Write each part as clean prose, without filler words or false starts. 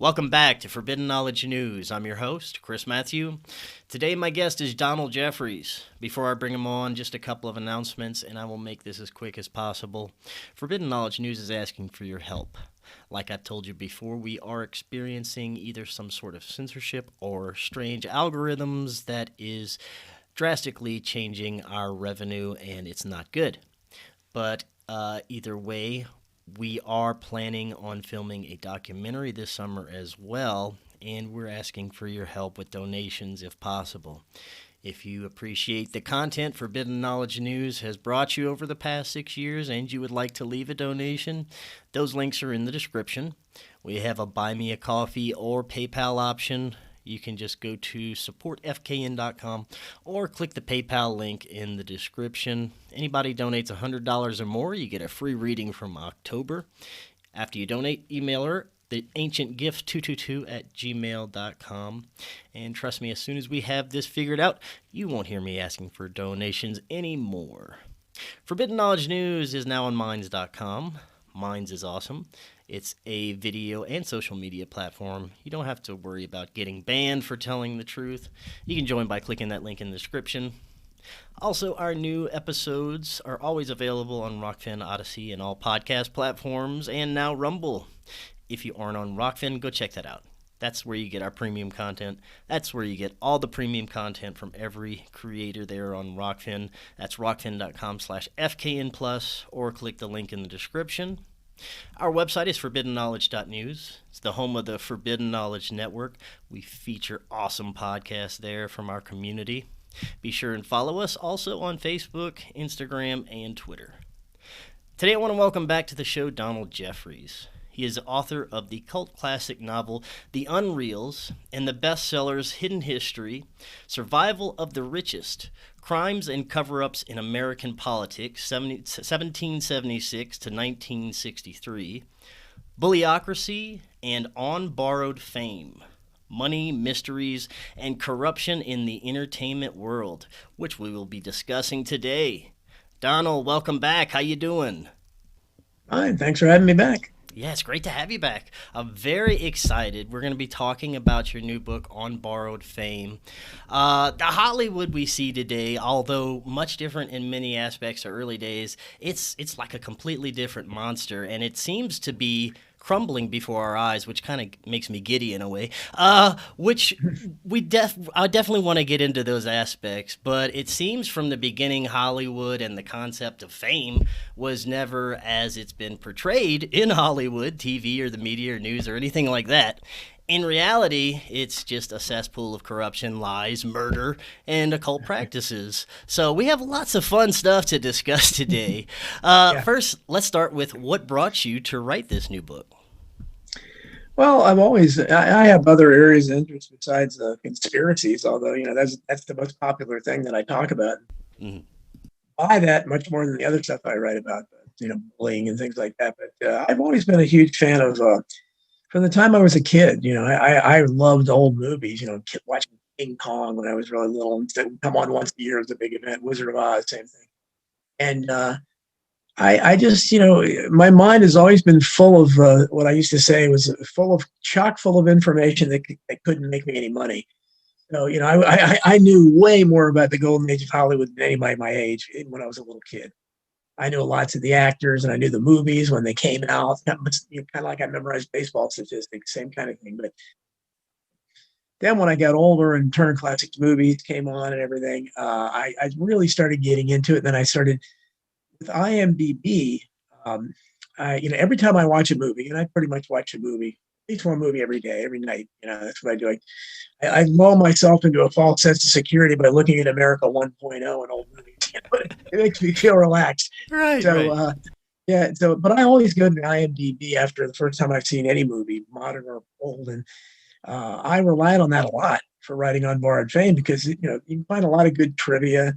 Welcome back to Forbidden Knowledge News. I'm your host, Chris Matthew. Today my guest is Donald Jeffries. Before I bring him on, just a couple of announcements, and I will make this as quick as possible. Forbidden Knowledge News is asking for your help. Like I've told you before, we are experiencing either some sort of censorship or strange algorithms that is drastically changing our revenue, and it's not good. But either way, we are planning on filming a documentary this summer as well, and we're asking for your help with donations if possible. If you appreciate the content Forbidden Knowledge News has brought you over the past 6 years and you would like to leave a donation, those links are in the description. We have a Buy Me a Coffee or PayPal option. You can just go to supportfkn.com or click the PayPal link in the description. Anybody donates $100 or more, you get a free reading from October. After you donate, email her, theancientgift222@gmail.com. And trust me, as soon as we have this figured out, you won't hear me asking for donations anymore. Forbidden Knowledge News is now on Minds.com. Minds is awesome. It's a video and social media platform. You don't have to worry about getting banned for telling the truth. You can join by clicking that link in the description. Also, our new episodes are always available on Rokfin, Odysee, and all podcast platforms, and now Rumble. If you aren't on Rokfin, go check that out. That's where you get our premium content. That's where you get all the premium content from every creator there on Rokfin. That's rokfin.com/FKN+, or click the link in the description. Our website is forbiddenknowledge.news. It's the home of the Forbidden Knowledge Network. We feature awesome podcasts there from our community. Be sure and follow us also on Facebook, Instagram, and Twitter. Today I want to welcome back to the show Donald Jeffries. He is the author of the cult classic novel The Unreals and the bestsellers Hidden History, Survival of the Richest, Crimes and Cover-Ups in American Politics, 1776 to 1963, Bullyocracy, and On Borrowed Fame, Money, Mysteries, and Corruption in the Entertainment World, which we will be discussing today. Donald, welcome back. How you doing? Fine, thanks for having me back. Yeah, it's great to have you back. I'm very excited. We're going to be talking about your new book, On Borrowed Fame. The Hollywood we see today, although much different in many aspects of early days, it's like a completely different monster, and it seems to be crumbling before our eyes, which kind of makes me giddy in a way. Which I definitely want to get into those aspects, but it seems from the beginning Hollywood and the concept of fame was never as it's been portrayed in Hollywood, TV or the media or news or anything like that. In reality, it's just a cesspool of corruption, lies, murder, and occult practices. So we have lots of fun stuff to discuss today. First, let's start with what brought you to write this new book. Well, I have other areas of interest besides conspiracies, although, that's the most popular thing that I talk about. Mm-hmm. By that, much more than the other stuff I write about, bullying and things like that. But I've always been a huge fan of from the time I was a kid. I loved old movies, watching King Kong when I was really little. And it would come on once a year as a big event. Wizard of Oz, same thing. And I just, my mind has always been full of what I used to say was chock full of information that couldn't make me any money. So, I knew way more about the golden age of Hollywood than anybody my age when I was a little kid. I knew lots of the actors and I knew the movies when they came out. Kind of like I memorized baseball statistics, same kind of thing. But then when I got older and Turner Classic Movies came on and everything, I really started getting into it. Then I started with IMDb. Every time I watch a movie, and I pretty much watch a movie, at least one movie every day, every night. That's what I do. I lull myself into a false sense of security by looking at America 1.0 and old movies. It makes me feel relaxed. Right. So, but I always go to IMDb after the first time I've seen any movie, modern or old, and I relied on that a lot for writing On Borrowed Fame because you can find a lot of good trivia, a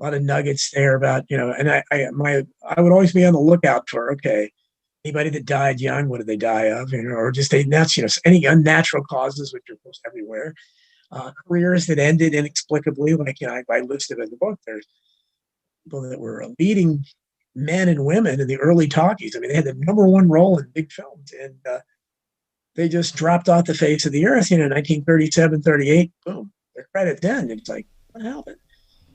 lot of nuggets there about and I would always be on the lookout for anybody that died young, what did they die of, or just any unnatural causes, which are of course everywhere, careers that ended inexplicably, like I listed in the book. There's people that were leading men and women in the early talkies. I mean, they had the number one role in big films, and they just dropped off the face of the earth, 1937, 38, boom, their credits end. It's like, what happened?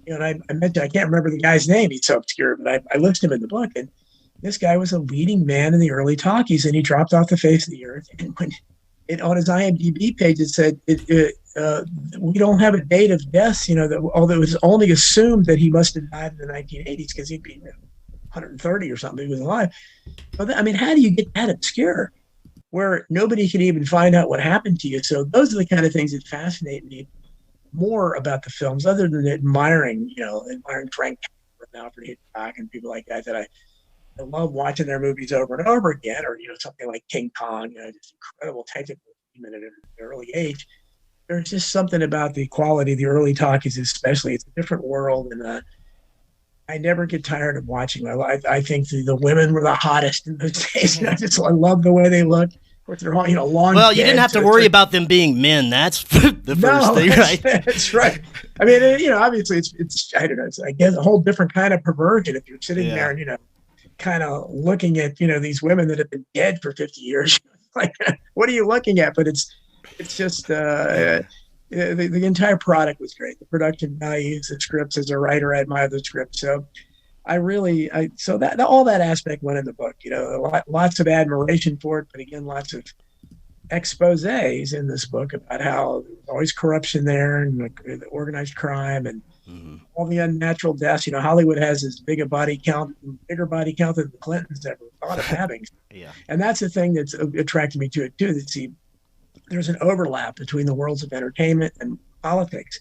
And I mentioned, I can't remember the guy's name. He's so obscure, but I list him in the book. And this guy was a leading man in the early talkies, and he dropped off the face of the earth. And when on his IMDb page, it said, we don't have a date of death, although it was only assumed that he must have died in the 1980s because he'd be 130 or something. He was alive. But how do you get that obscure where nobody can even find out what happened to you? So those are the kind of things that fascinate me more about the films, other than admiring Frank and Alfred Hitchcock and people like that I love watching their movies over and over again, or something like King Kong, just incredible technical achievement at an early age. There's just something about the quality of the early talkies, especially. It's a different world, and I never get tired of watching. I think the women were the hottest in those days. I love the way they look. Of course, they're all long. Well, you didn't have to worry about them being men. That's the first thing, right? That's right. Obviously, it's I don't know. It's, I guess, a whole different kind of perversion if you're sitting there and kind of looking at these women that have been dead for 50 years. Like, what are you looking at? But it's just the entire product was great. The production values, the scripts. As a writer, I admire the script. So so that all that aspect went in the book. Lots of admiration for it, but again, lots of exposés in this book about how there's always corruption there, and the organized crime, and all the unnatural deaths. Hollywood has as bigger body count than the Clintons ever thought of having. Yeah. And that's the thing that's attracted me to it too. That there's an overlap between the worlds of entertainment and politics,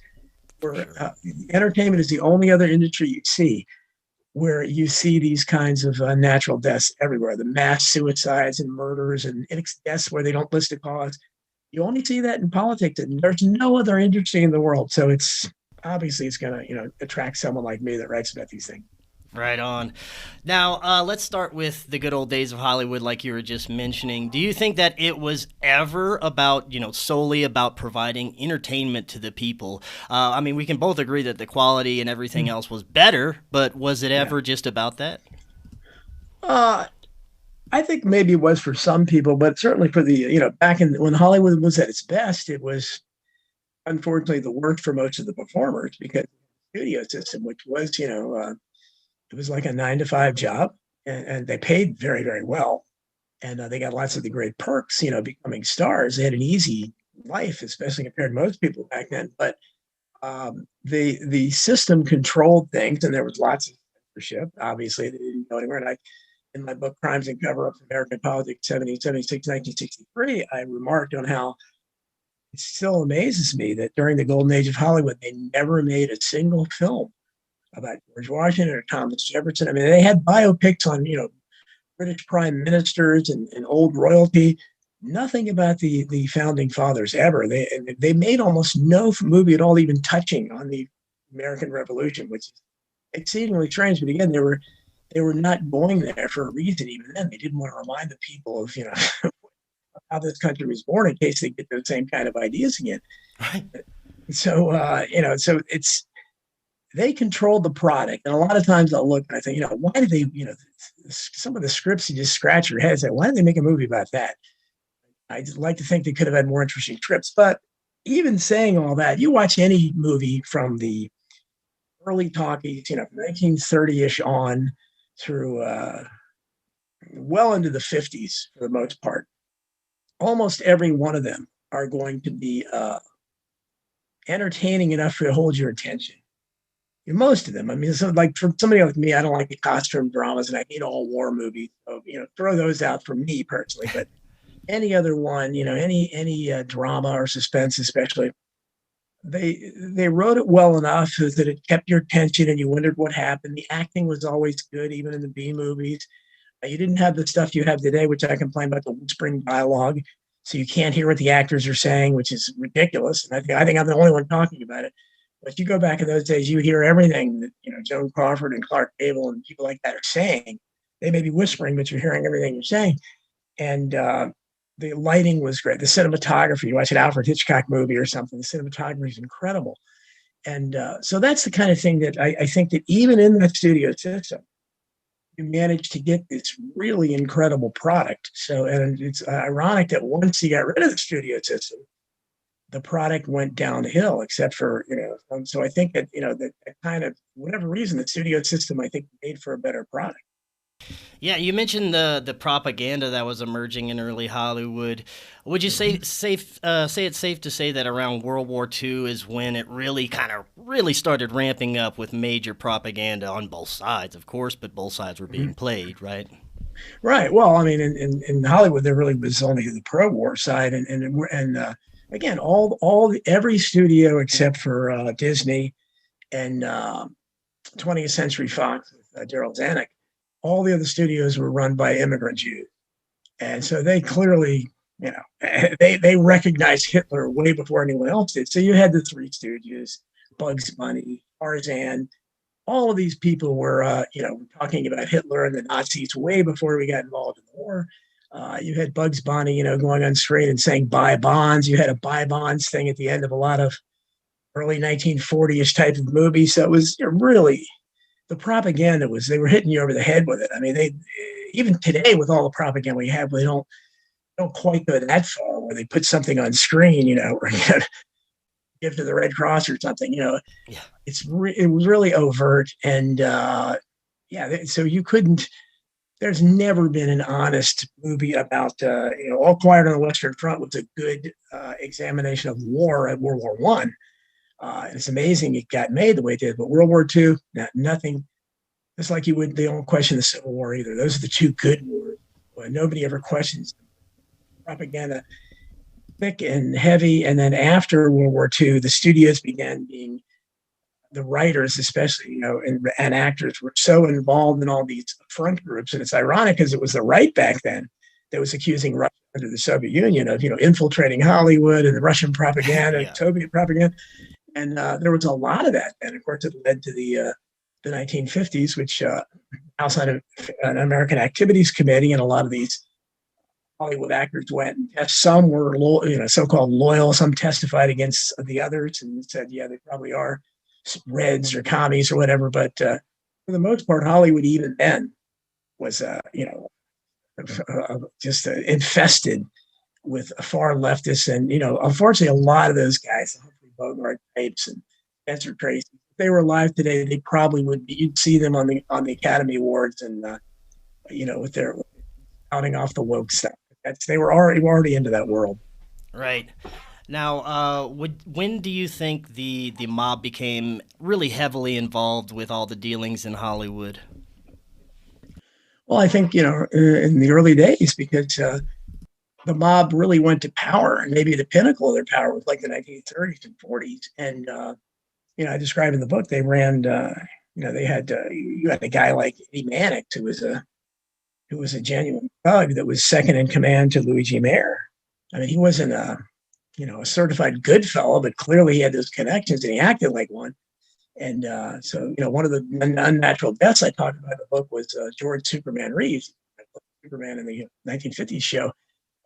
where entertainment is the only other industry you see where you see these kinds of natural deaths everywhere, the mass suicides and murders and deaths where they don't list a cause. You only see that in politics, and there's no other industry in the world. So it's obviously going to, attract someone like me that writes about these things. Right on. Now, let's start with the good old days of Hollywood, like you were just mentioning. Do you think that it was ever about, solely about providing entertainment to the people? We can both agree that the quality and everything else was better, but was it ever just about that? I think maybe it was for some people, but certainly for the, back when Hollywood was at its best, it was unfortunately the worst for most of the performers, because the studio system, which was, it was like a 9-to-5 job, and they paid very, very well. And they got lots of the great perks, becoming stars. They had an easy life, especially compared to most people back then. But the system controlled things, and there was lots of censorship. Obviously, they didn't go anywhere. And in my book, Crimes and Cover-Ups, American Politics, 1776, 1963, I remarked on how it still amazes me that during the golden age of Hollywood, they never made a single film about George Washington or Thomas Jefferson. They had biopics on, British prime ministers and old royalty. Nothing about the founding fathers ever. They made almost no movie at all even touching on the American Revolution, which is exceedingly strange. But again, they were not going there for a reason. Even then, they didn't want to remind the people of how this country was born, in case they get those same kind of ideas again. Right. So so it's. They controlled the product. And a lot of times I'll look and I think, why did they, some of the scripts, you just scratch your head and say, why did they make a movie about that? I'd like to think they could have had more interesting scripts. But even saying all that, you watch any movie from the early talkies, 1930-ish on through well into the 50s for the most part, almost every one of them are going to be entertaining enough to hold your attention. Most of them. So like for somebody like me, I don't like the costume dramas, and I hate all war movies. So, throw those out for me personally. But any other one, any drama or suspense, especially, they wrote it well enough so that it kept your attention, and you wondered what happened. The acting was always good, even in the B movies. You didn't have the stuff you have today, which I complain about, the whispering dialogue, so you can't hear what the actors are saying, which is ridiculous. And I think I'm the only one talking about it. But you go back in those days, you hear everything that Joan Crawford and Clark Gable and people like that are saying. They may be whispering, but you're hearing everything you're saying. And the lighting was great. The cinematography, you watch an Alfred Hitchcock movie or something, the cinematography is incredible. And so that's the kind of thing that I think that even in that studio system, you managed to get this really incredible product. So, and it's ironic that once you got rid of the studio system, the product went downhill, except for, so I think that, that kind of, whatever reason, the studio system, I think, made for a better product. Yeah, you mentioned the propaganda that was emerging in early Hollywood. Would you say it's safe to say that around World War II is when it really started ramping up with major propaganda on both sides, of course, but both sides were being played, right? Right. Well, I mean, in Hollywood, there really was only the pro-war side, and again, every studio except for Disney and 20th Century Fox with Daryl Zanuck, all the other studios were run by immigrant Jews, and so they clearly, they recognized Hitler way before anyone else did. So you had the Three Stooges, Bugs Bunny, Tarzan. All of these people were, talking about Hitler and the Nazis way before we got involved in the war. You had Bugs Bunny, going on straight and saying "buy bonds." You had a "buy bonds" thing at the end of a lot of early 1940-ish type of movies. So it was really, the propaganda they were hitting you over the head with it. I mean, they, even today with all the propaganda we have, they don't quite go that far where they put something on screen, or give to the Red Cross or something. Yeah. It was really overt, and so you couldn't. There's never been an honest movie about, All Quiet on the Western Front was a good examination of war at World War One. And it's amazing it got made the way it did. But World War II, nothing. Just like they don't question the Civil War either. Those are the two good wars. But nobody ever questions propaganda, thick and heavy. And then after World War II, the studios began being, the writers especially, and actors were so involved in all these front groups. And it's ironic because it was the right back then that was accusing Russia under the Soviet Union of, infiltrating Hollywood and the Russian propaganda, and Soviet propaganda. And there was a lot of that. And of course, it led to the 1950s, which outside of an American Activities Committee, and a lot of these Hollywood actors went and some were, so-called loyal. Some testified against the others and said, yeah, they probably are Reds or commies or whatever. But for the most part, Hollywood even then was, just infested with far leftists. And, unfortunately, a lot of those guys, Bogart types and Spencer Tracy, if they were alive today, they probably would be. You'd see them on the Academy Awards, and with their counting off the woke stuff. They were already into that world. Right. Now, when do you think the mob became really heavily involved with all the dealings in Hollywood? Well, I think in the early days, because the mob really went to power, and maybe the pinnacle of their power was like the 1930s and 40s. And, I describe in the book, they ran, they had, you had a guy like Eddie Mannix, who was a genuine thug that was second in command to Luigi Mayer. I mean, he wasn't a certified good fellow, but clearly he had those connections and he acted like one. And so, one of the unnatural deaths I talked about in the book was George Superman Reeves, Superman in the 1950s show.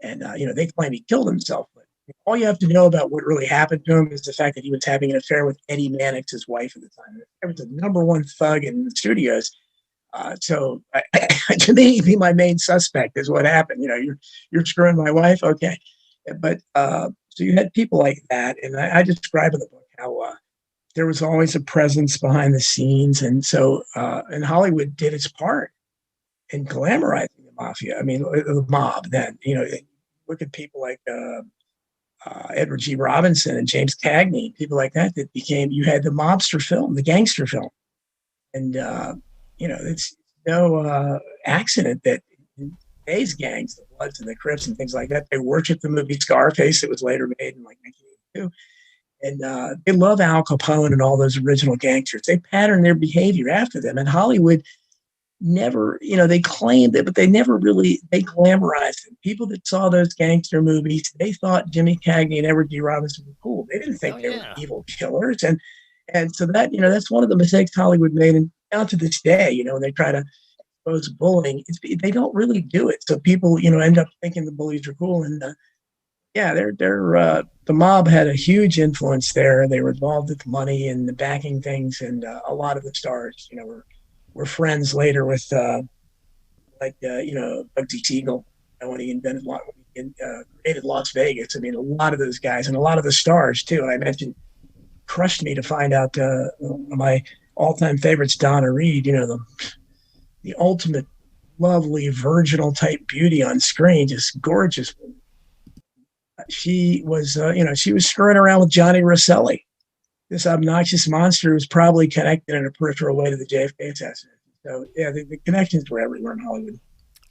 And, they claim he killed himself. But all you have to know about what really happened to him is the fact that he was having an affair with Eddie Mannix's wife at the time. He was the number one thug in the studios. So to me, he'd be my main suspect is what happened. You're screwing my wife. Okay. But so you had people like that. And I describe in the book how there was always a presence behind the scenes. And so, and Hollywood did its part in glamorizing the mafia. I mean, the mob then, look at people like Edward G. Robinson and James Cagney, people like that became, you had the mobster film, the gangster film. And, it's no accident that today's gangs, the Bloods and the Crips and things like that, they worship the movie Scarface that was later made in like 1982. And they love Al Capone and all those original gangsters. They pattern their behavior after them. And Hollywood never, they claimed it, but they never really, they glamorized it. People that saw those gangster movies, they thought Jimmy Cagney and Edward G. Robinson were cool. They didn't think they were evil killers. And so that, that's one of the mistakes Hollywood made. And down to this day, when they try to expose bullying, they don't really do it. So people, end up thinking the bullies are cool. And they're the mob had a huge influence there. They were involved with money and the backing things. And a lot of the stars, were friends later with like Bugsy Siegel, when he created Las Vegas. I mean, a lot of those guys and a lot of the stars too. And I mentioned crushed me to find out one of my all-time favorites, Donna Reed. The ultimate lovely virginal type beauty on screen, just gorgeous. She was screwing around with Johnny Rosselli, this obnoxious monster who was probably connected in a peripheral way to the JFK assassination. So yeah, the connections were everywhere in Hollywood.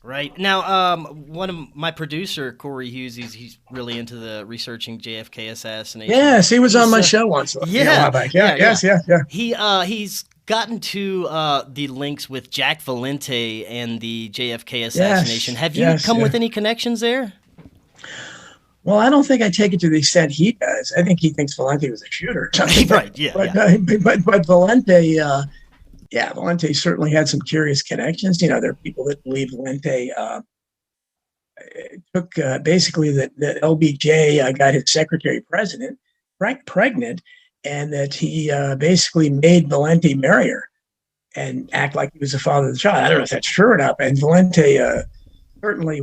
Right. Now, one of my producer, Cory Hughes, he's really into the researching JFK assassination. Yes, he was on my show once. Yeah. Yeah. He's gotten to the links with Jack Valente and the JFK assassination. Have you come with any connections there? Well, I don't think I take it to the extent he does. I think he thinks Valente was a shooter. Right, yeah. But Valente, Valente certainly had some curious connections. There are people that believe Valente took basically that LBJ got his secretary president pregnant, and that he basically made Valente marry her and act like he was the father of the child. I don't know if that's true or not, and Valente certainly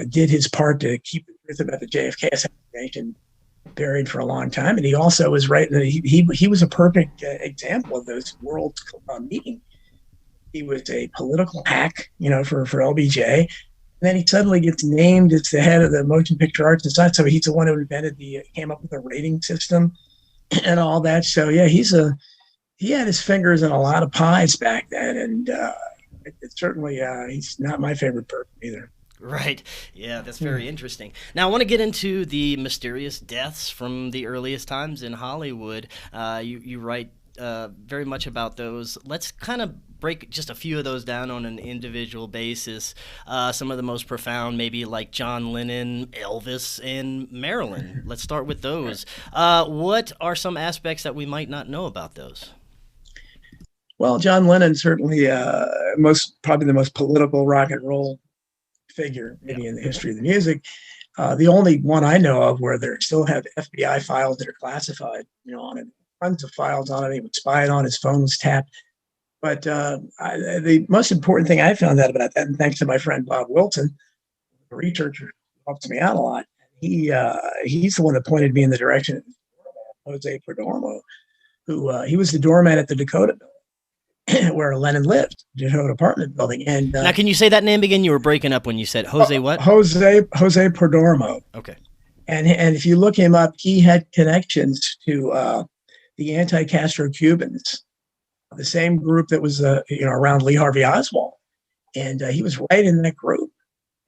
did his part to keep the truth about the JFK assassination buried for a long time. And he also was right. He was a perfect example of those worlds meeting. He was a political hack, for LBJ. And then he suddenly gets named as the head of the Motion Picture Arts Society. So he's the one who came up with the rating system and all that. So yeah, he had his fingers in a lot of pies back then. And it's certainly, he's not my favorite person either. Right. Yeah, that's very interesting. Now, I want to get into the mysterious deaths from the earliest times in Hollywood. You write very much about those. Let's kind of break just a few of those down on an individual basis. Some of the most profound, maybe like John Lennon, Elvis, and Marilyn. Let's start with those. What are some aspects that we might not know about those? Well, John Lennon certainly probably the most political rock and roll figure maybe in the history of the music. The only one I know of where they still have FBI files that are classified, on it, tons of files on it. He was spied on, his phone was tapped. But the most important thing I found out about that, and thanks to my friend Bob Wilson, a researcher who helps me out a lot, he's the one that pointed me in the direction of Jose Perdomo, who he was the doorman at the Dakota Building, where Lennon lived, Dakota apartment building. And now, can you say that name again? You were breaking up when you said Jose what? Jose Perdomo. Okay. And if you look him up, he had connections to the anti-Castro Cubans, the same group that was around Lee Harvey Oswald, and he was right in that group.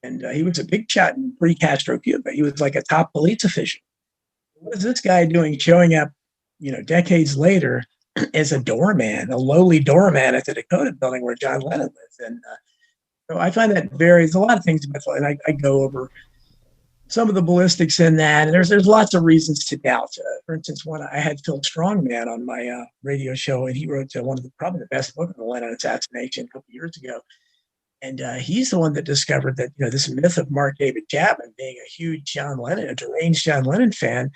And he was a big shot in pre-Castro Cuba. He was like a top police official. What is this guy doing, showing up, decades later, as a doorman, a lowly doorman at the Dakota Building where John Lennon lives? And so I find that there's a lot of things about it, and I go over some of the ballistics in that, and there's lots of reasons to doubt. For instance, I had Phil Strongman on my radio show, and he wrote probably the best book on the Lennon assassination a couple years ago. And he's the one that discovered that this myth of Mark David Chapman being a huge a deranged John Lennon fan,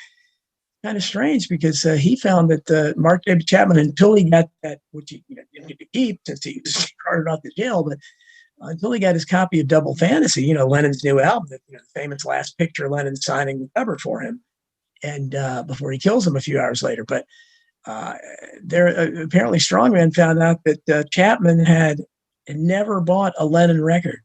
kind of strange, because he found that Mark David Chapman, until he got that, which he didn't get to keep since he was carted off to jail, but until he got his copy of Double Fantasy, Lennon's new album, the famous last picture Lennon signing the cover for him, and before he kills him a few hours later. But apparently Strongman found out that Chapman had never bought a Lennon record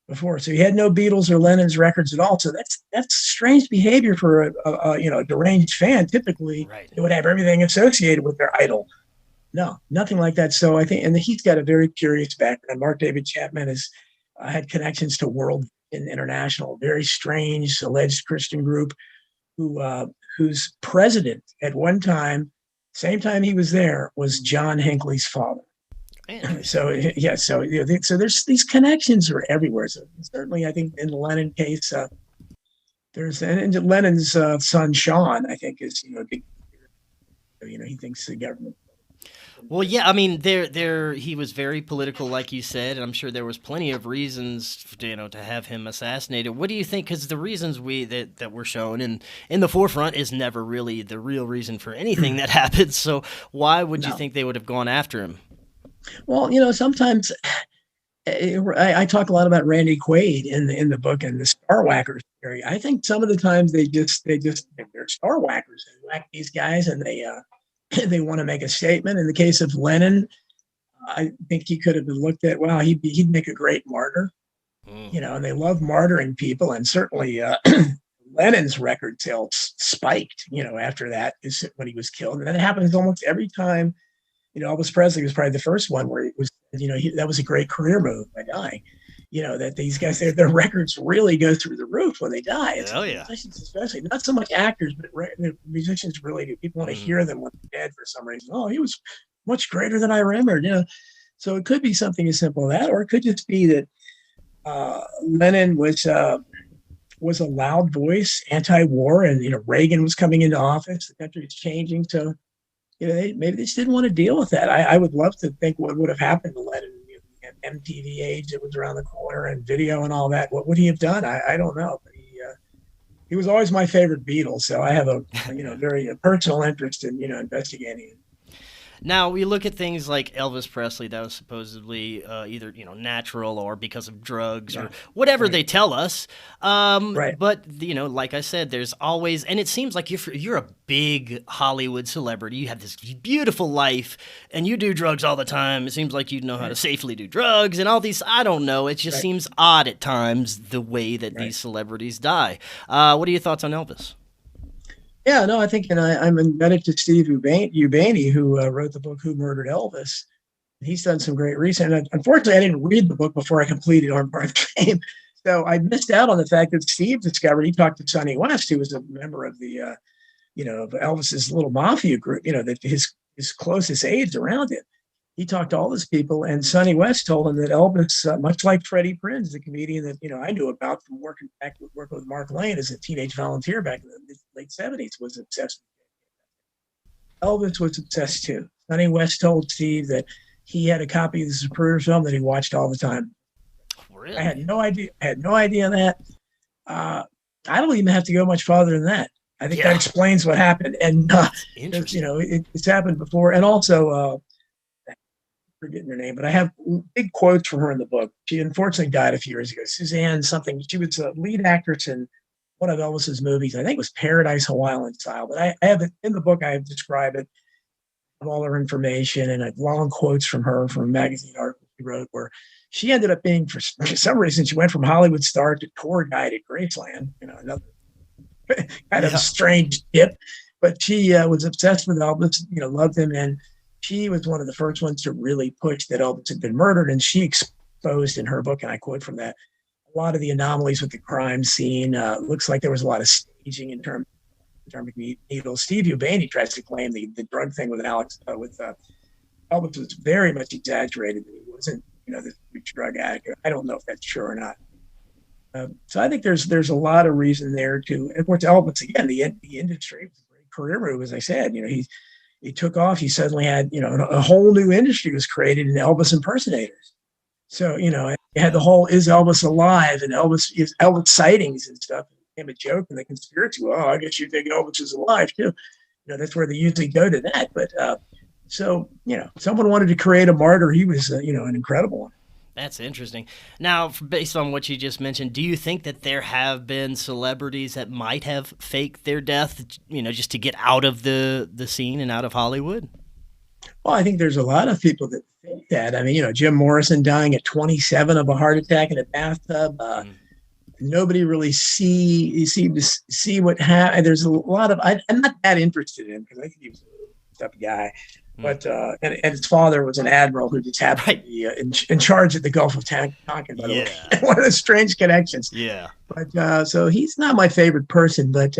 before, so he had no Beatles or Lennon's records at all. So that's strange behavior for a deranged fan. Typically, right, They would have everything associated with their idol. No, nothing like that. So I think, and he's got a very curious background. Mark David Chapman has had connections to World International, very strange alleged Christian group, whose president at one time, same time he was there, was John Hinckley's father. So yeah, so there's these connections are everywhere. So certainly, I think in the Lennon case, and Lennon's son Sean, I think, is big. He thinks the government. Well, yeah, I mean, he was very political, like you said, and I'm sure there was plenty of reasons, to have him assassinated. What do you think? Because the reasons that were shown in the forefront is never really the real reason for anything that happens. So why would you think they would have gone after him? Well, sometimes I talk a lot about Randy Quaid in the book and the star whackers theory. I think some of the times they're star whackers. They whack these guys and they want to make a statement. In the case of Lennon, I think he could have been looked at. Wow, he'd make a great martyr. And they love martyring people, and certainly Lennon's record sales spiked. After that is when he was killed, and that happens almost every time. Elvis Presley was probably the first one where it was, that was a great career move by dying. That these guys, their records really go through the roof when they die. Oh, yeah. Musicians especially, not so much actors, but musicians really do. People want to hear them when they're dead for some reason. Oh, he was much greater than I remembered. So it could be something as simple as that, or it could just be that Lennon was a loud voice, anti-war, and Reagan was coming into office. The country was changing, so maybe they just didn't want to deal with that. I would love to think what would have happened to Lennon. MTV age that was around the corner and video and all that. What would he have done? I don't know. But he was always my favorite Beatle, so I have a very personal interest in investigating it. Now, we look at things like Elvis Presley, that was supposedly either, natural or because of drugs or whatever they tell us. But, like I said, there's always, and it seems like you're a big Hollywood celebrity. You have this beautiful life and you do drugs all the time. It seems like you know how to safely do drugs and all these, I don't know. It just seems odd at times the way that these celebrities die. What are your thoughts on Elvis? Yeah, no, I think, and I'm indebted to Steve Ubani, who wrote the book Who Murdered Elvis. He's done some great research. And unfortunately, I didn't read the book before I completed Armed Bar Game, so I missed out on the fact that Steve discovered. He talked to Sonny West, who was a member of the, of Elvis's little mafia group. That his closest aides around him. He talked to all these people, and Sonny West told him that Elvis, much like Freddie Prinze, the comedian that I knew about from working with Mark Lane as a teenage volunteer back in the late 70s, was obsessed. Elvis was obsessed too. Sonny West told Steve that he had a copy of the Zapruder film that he watched all the time. Really? I had no idea. That. I don't even have to go much farther than that. I think that explains what happened, and it's happened before, and also. Forgetting her name, but I have big quotes from her in the book. She unfortunately died a few years ago. Suzanne something. She was a lead actress in one of Elvis's movies. I think it was Paradise Hawaiian Style. But I have it in the book. I have described it, all her information, and long quotes from her from a magazine article she wrote, where she ended up being, for some reason, she went from Hollywood star to tour guide at Graceland. Another kind of a strange dip. But she was obsessed with Elvis. Loved him, and she was one of the first ones to really push that Elvis had been murdered, and she exposed in her book, and I quote from that, a lot of the anomalies with the crime scene. Looks like there was a lot of staging in terms of needles. Steve Ubani tries to claim the drug thing with Elvis was very much exaggerated. That he wasn't, this huge drug addict. I don't know if that's true or not. So I think there's a lot of reason there to. And of course, Elvis again, the industry was a great career move, as I said. He took off. He suddenly had, a whole new industry was created in Elvis impersonators. So, you had the whole "Is Elvis alive?" and Elvis sightings and stuff. It became a joke in the conspiracy. Well, I guess you think Elvis is alive too. That's where they usually go to that. But someone wanted to create a martyr. He was, an incredible one. That's interesting. Now, based on what you just mentioned, do you think that there have been celebrities that might have faked their death, just to get out of the scene and out of Hollywood? Well, I think there's a lot of people that think that. I mean, Jim Morrison dying at 27 of a heart attack in a bathtub. Nobody really seemed to see what happened. There's a lot of. I'm not that interested in, because I think he was a tough guy. But and his father was an admiral who just happened to be in charge at the Gulf of Tonkin, by the way. One of the strange connections. Yeah. But so he's not my favorite person, but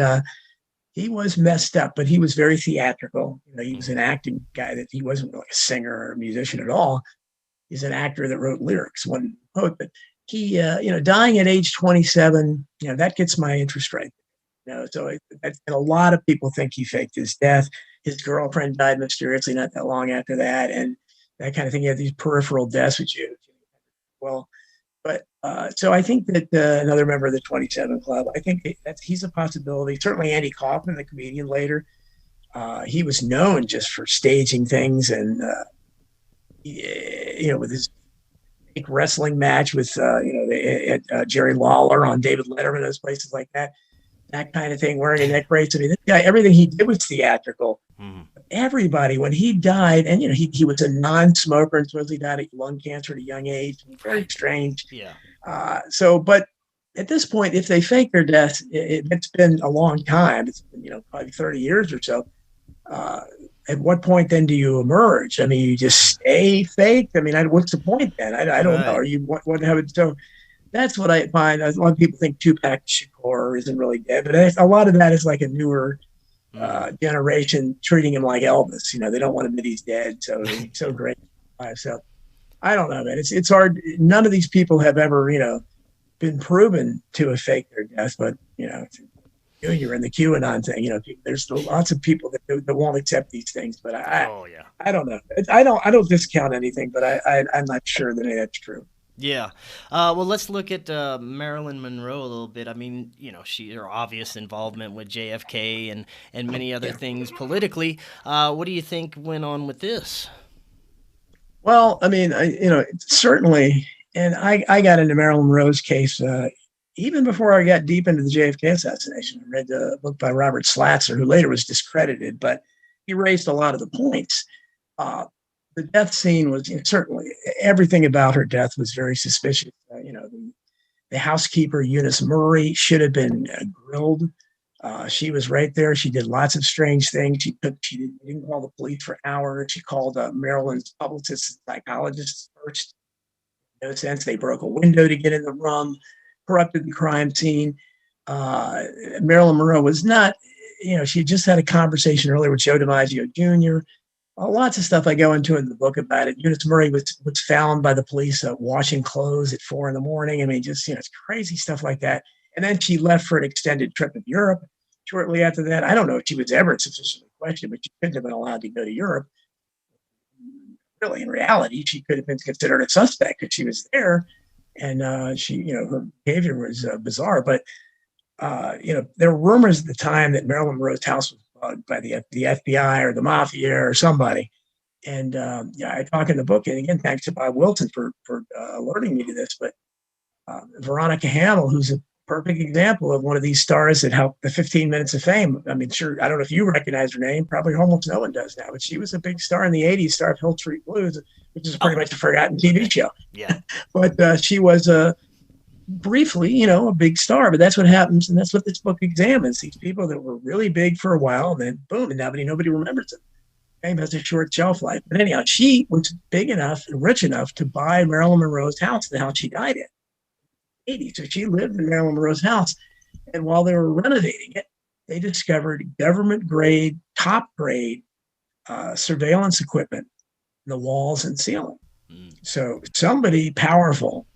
he was messed up. But he was very theatrical. He was an acting guy. That he wasn't really a singer or a musician at all. He's an actor that wrote lyrics. One quote, but he, dying at age 27, that gets my interest right. So and a lot of people think he faked his death. His girlfriend died mysteriously not that long after that, and that kind of thing. You have these peripheral deaths, which so I think that another member of the 27 Club, I think he's a possibility. Certainly Andy Kaufman, the comedian later, he was known just for staging things and, with his fake wrestling match with, Jerry Lawler on David Letterman, those places like that kind of thing, wearing a neck brace. I mean, this guy, everything he did was theatrical. Mm-hmm. Everybody, when he died, and he was a non-smoker and supposedly died of lung cancer at a young age. Very strange. Yeah. But at this point, if they fake their death, it's been a long time. It's been, probably 30 years or so. At what point then do you emerge? I mean, you just stay fake. I mean, what's the point then? I don't know. Or you what have it? So that's what I find. A lot of people think Tupac Shakur isn't really dead, but a lot of that is like a newer generation treating him like Elvis. They don't want to admit he's dead, so he's so great. So I don't know, man. It's hard. None of these people have ever, been proven to have faked their death, but you're in the QAnon thing. There's lots of people that won't accept these things, but I don't know. I don't discount anything, but I'm not sure that that's true. Yeah. Well, let's look at Marilyn Monroe a little bit. I mean, her obvious involvement with JFK and many other things politically. What do you think went on with this? Well, I mean, certainly, and I got into Marilyn Monroe's case even before I got deep into the JFK assassination. I read a book by Robert Slatzer, who later was discredited, but he raised a lot of the points. The death scene was certainly everything about her death was very suspicious. The housekeeper, Eunice Murray, should have been grilled. She was right there. She did lots of strange things. She didn't call the police for hours. She called Marilyn's publicist and psychologist first. No sense. They broke a window to get in the room, corrupted the crime scene. Marilyn Monroe was not, she just had a conversation earlier with Joe DiMaggio Jr. Lots of stuff I go into in the book about it. Eunice Murray was found by the police washing clothes at 4 a.m. I mean, just, it's crazy stuff like that. And then she left for an extended trip to Europe shortly after that. I don't know if she was ever sufficiently questioned, but she couldn't have been allowed to go to Europe. Really, in reality, she could have been considered a suspect because she was there. And her behavior was bizarre. But, there were rumors at the time that Marilyn Monroe's house was bugged by the FBI or the mafia or somebody. And I talk in the book, and again, thanks to Bob Wilson for alerting me to this. But Veronica Hamill, who's a perfect example of one of these stars that helped the 15 Minutes of Fame. I mean, sure, I don't know if you recognize her name. Probably almost no one does now. But she was a big star in the 80s, star of Hill Street Blues, which is pretty much a forgotten TV show. Yeah. But she was briefly, a big star. But that's what happens, and that's what this book examines. These people that were really big for a while, and then boom, and nobody remembers them. Fame has a short shelf life. But anyhow, she was big enough and rich enough to buy Marilyn Monroe's house, the house she died in. So she lived in Marilyn Monroe's house. And while they were renovating it, they discovered government grade, top grade surveillance equipment in the walls and ceiling. So somebody powerful,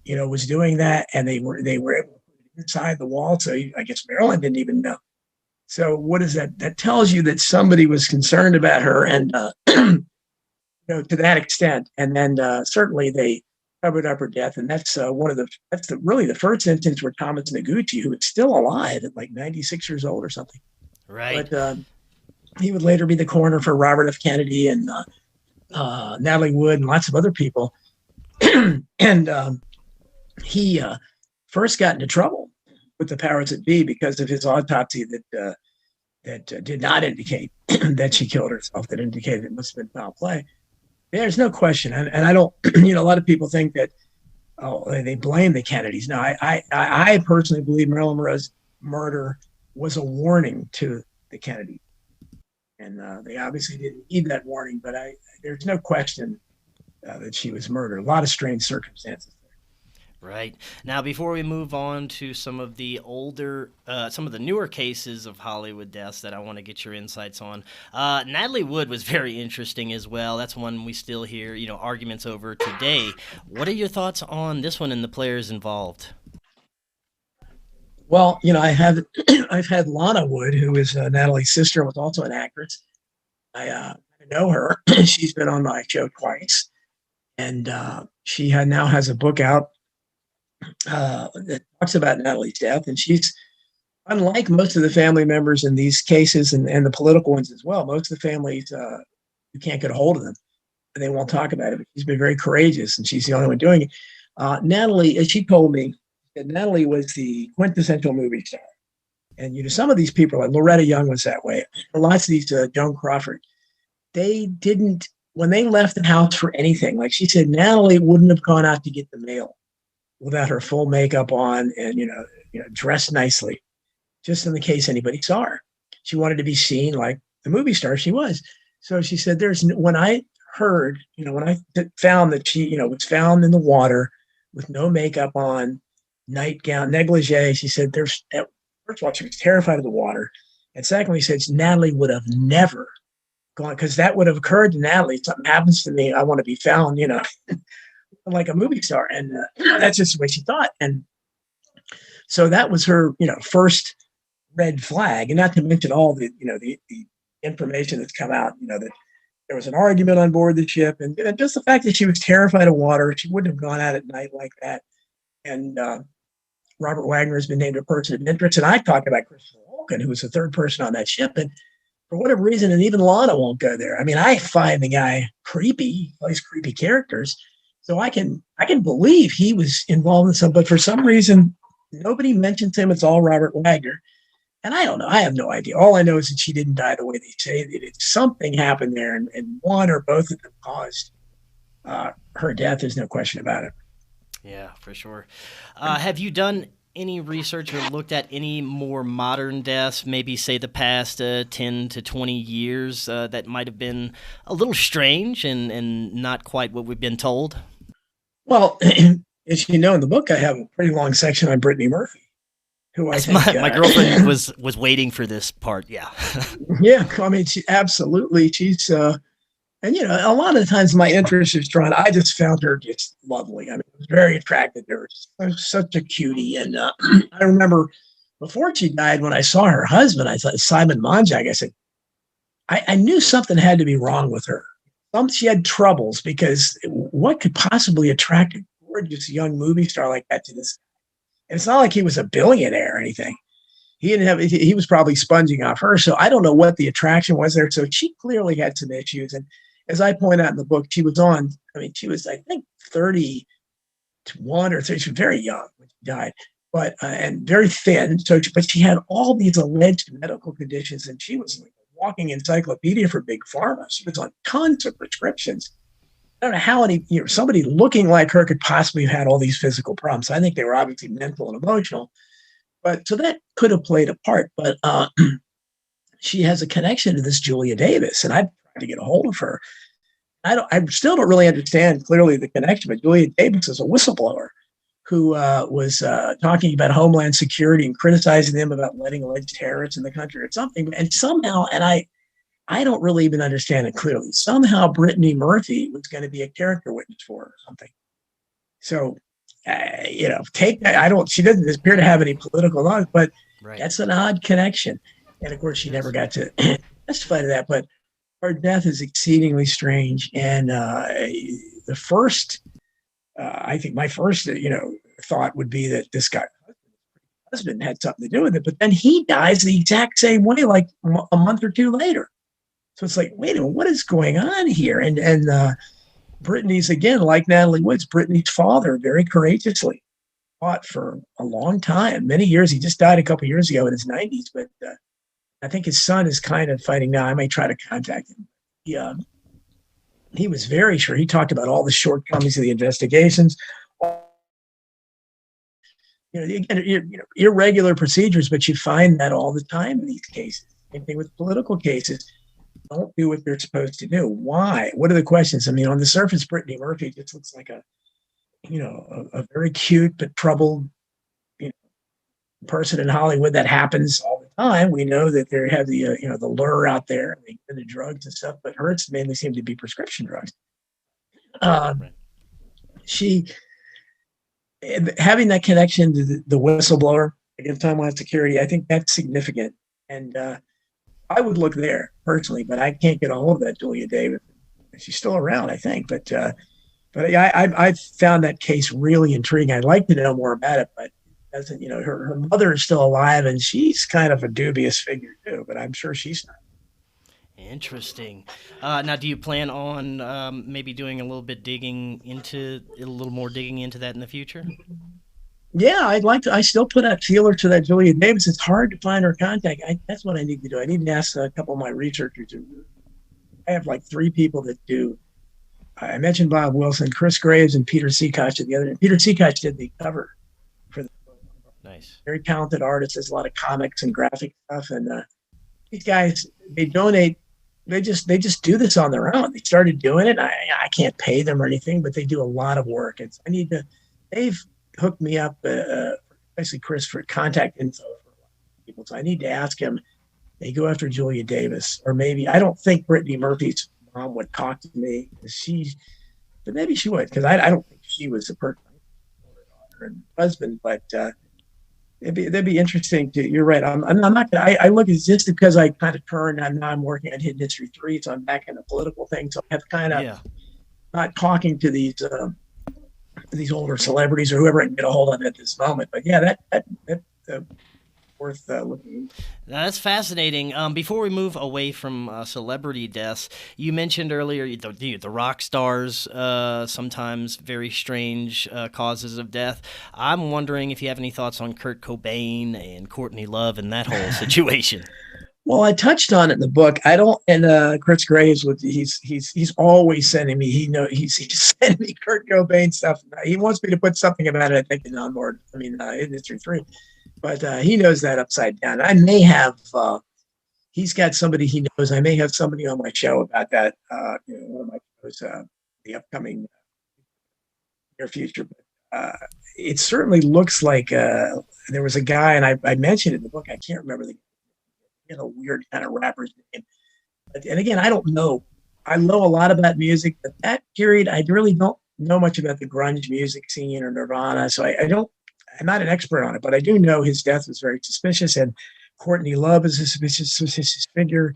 was doing that, and they were able to put it inside the wall. So I guess Marilyn didn't even know. So what is that? That tells you that somebody was concerned about her, and to that extent. And then certainly they covered up her death, and that's really the first instance where Thomas Noguchi, who is still alive at like 96 years old or something, right? But he would later be the coroner for Robert F. Kennedy and Natalie Wood and lots of other people, and he first got into trouble with the powers that be because of his autopsy that did not indicate that she killed herself. That indicated it must have been foul play. There's no question, and I don't. A lot of people think that they blame the Kennedys. No, I personally believe Marilyn Monroe's murder was a warning to the Kennedys, and they obviously didn't heed that warning. But there's no question that she was murdered. A lot of strange circumstances. Right. Now, before we move on to some of the newer cases of Hollywood deaths that I want to get your insights on, Natalie Wood was very interesting as well. That's one we still hear, arguments over today. What are your thoughts on this one and the players involved? Well, I've had Lana Wood, who is Natalie's sister and was also an actress. I know her. She's been on my show twice, and she now has a book out that talks about Natalie's death, and she's, unlike most of the family members in these cases and the political ones as well, most of the families, you can't get a hold of them. and they won't talk about it. But she's been very courageous, and she's the only one doing it. Natalie, as she told me, that Natalie was the quintessential movie star. And, some of these people, like Loretta Young was that way. Lots of these, Joan Crawford, they didn't, when they left the house for anything, like she said, Natalie wouldn't have gone out to get the mail without her full makeup on and, dressed nicely, just in the case anybody saw her. She wanted to be seen like the movie star she was. So she said, when I heard, when I found that she, was found in the water with no makeup on, nightgown, negligee, she said, first of all, she was terrified of the water. And secondly, she said, Natalie would have never gone, because that would have occurred to Natalie. If something happens to me, I want to be found, like a movie star. And that's just the way she thought. And so that was her, first red flag. And not to mention all the, the information that's come out, that there was an argument on board the ship. And just the fact that she was terrified of water, she wouldn't have gone out at night like that. And Robert Wagner has been named a person of interest. And I talked about Christopher Walken, who was the third person on that ship. And for whatever reason, and even Lana won't go there. I mean, I find the guy creepy. He plays creepy characters. So I can believe he was involved in some, but for some reason, nobody mentions him. It's all Robert Wagner. And I don't know. I have no idea. All I know is that she didn't die the way they say that something happened there, and one or both of them caused her death. There's no question about it. Yeah, for sure. Have you done any research or looked at any more modern deaths, maybe say the past 10 to 20 years that might have been a little strange and not quite what we've been told? Well, as you know, in the book, I have a pretty long section on Brittany Murphy, who I think... My girlfriend was waiting for this part, yeah. Yeah, I mean, she's... and, a lot of the times my interest is drawn. I just found her just lovely. I mean, it was very attractive. There was such a cutie. And I remember before she died, when I saw her husband, I thought, Simon Monjak, I said, I knew something had to be wrong with her. She had troubles, because what could possibly attract a gorgeous young movie star like that to this? And it's not like he was a billionaire or anything. He was probably sponging off her. So I don't know what the attraction was there. So she clearly had some issues. And as I point out in the book, she was, I think, 31 or 30. She was very young when she died, but and very thin. But she had all these alleged medical conditions, and she was like a walking encyclopedia for big pharma. She was on tons of prescriptions. I don't know how somebody looking like her could possibly have had all these physical problems. I think they were obviously mental and emotional. But so that could have played a part. But she has a connection to this Julia Davis, and I've tried to get a hold of her. I still don't really understand clearly the connection, but Julia Davis is a whistleblower who was talking about Homeland Security and criticizing them about letting alleged terrorists in the country or something. And somehow, and I don't really even understand it clearly, somehow Brittany Murphy was going to be a character witness for her or something. So, take that. She doesn't appear to have any political knowledge, but right. That's an odd connection. And of course, she never got to testify to that, but her death is exceedingly strange. And the first, I think my first, thought would be that this guy, husband, had something to do with it, but then he dies the exact same way, like a month or two later. So it's like, wait a minute, what is going on here? And Brittany's, again, like Natalie Wood's, Brittany's father very courageously fought for a long time, many years. He just died a couple of years ago in his 90s, but I think his son is kind of fighting now. I may try to contact him. He was very sure. He talked about all the shortcomings of the investigations, irregular procedures, but you find that all the time in these cases. Same thing with political cases. Don't do what they're supposed to do. Why? What are the questions? I mean, on the surface, Brittany Murphy just looks like a very cute but troubled, person in Hollywood. That happens all the time. We know that they have the the lure out there, and the drugs and stuff, but hers mainly seem to be prescription drugs. She having that connection to the whistleblower against Homeland Security, I think that's significant, and I would look there personally, but I can't get a hold of that Julia Davis. She's still around, I think, but I found that case really intriguing. I'd like to know more about it, but doesn't, her mother is still alive, and she's kind of a dubious figure too, but I'm sure she's not. Interesting. Now, do you plan on maybe doing a little more digging into that in the future? Yeah, I'd like to. I still put out feeler to that Julian Davis. It's hard to find her contact. That's what I need to do. I need to ask a couple of my researchers. I have like 3 people that do. I mentioned Bob Wilson, Chris Graves, and Peter Seacosh did the other. Peter Seacosh did the cover for the Nice. very talented artist. Does a lot of comics and graphic stuff. And these guys, they donate. They just do this on their own. They started doing it. I can't pay them or anything, but they do a lot of work. I need to. They've hooked me up, especially Chris, for contact info for a lot of people. So I need to ask him. They go after Julia Davis, or maybe I don't think Brittany Murphy's mom would talk to me. But maybe she would, because I don't think she was the person and husband. But that'd be interesting. You're right. I'm not gonna. I look at it just because I kind of turned. I'm working on Hidden History 3, so I'm back in the political thing. So I have kind of not talking to these older celebrities or whoever I can get a hold of at this moment. But yeah, that worth looking into. That's fascinating. Before we move away from celebrity deaths, you mentioned earlier the rock stars, sometimes very strange causes of death. I'm wondering if you have any thoughts on Kurt Cobain and Courtney Love and that whole situation. Well, I touched on it in the book. I don't, and Chris Graves, he's always sending me. He's sending me Kurt Cobain stuff. He wants me to put something about it. I think in on board. Industry 3, but he knows that upside down. I may have. He's got somebody he knows. I may have somebody on my show about that. One of my shows, the upcoming near future. But it certainly looks like there was a guy, and I mentioned it in the book. I can't remember a weird kind of rapper's name. And again, I don't know. I know a lot about music, but that period, I really don't know much about the grunge music scene or Nirvana. So I'm not an expert on it, but I do know his death was very suspicious. And Courtney Love is a suspicious figure.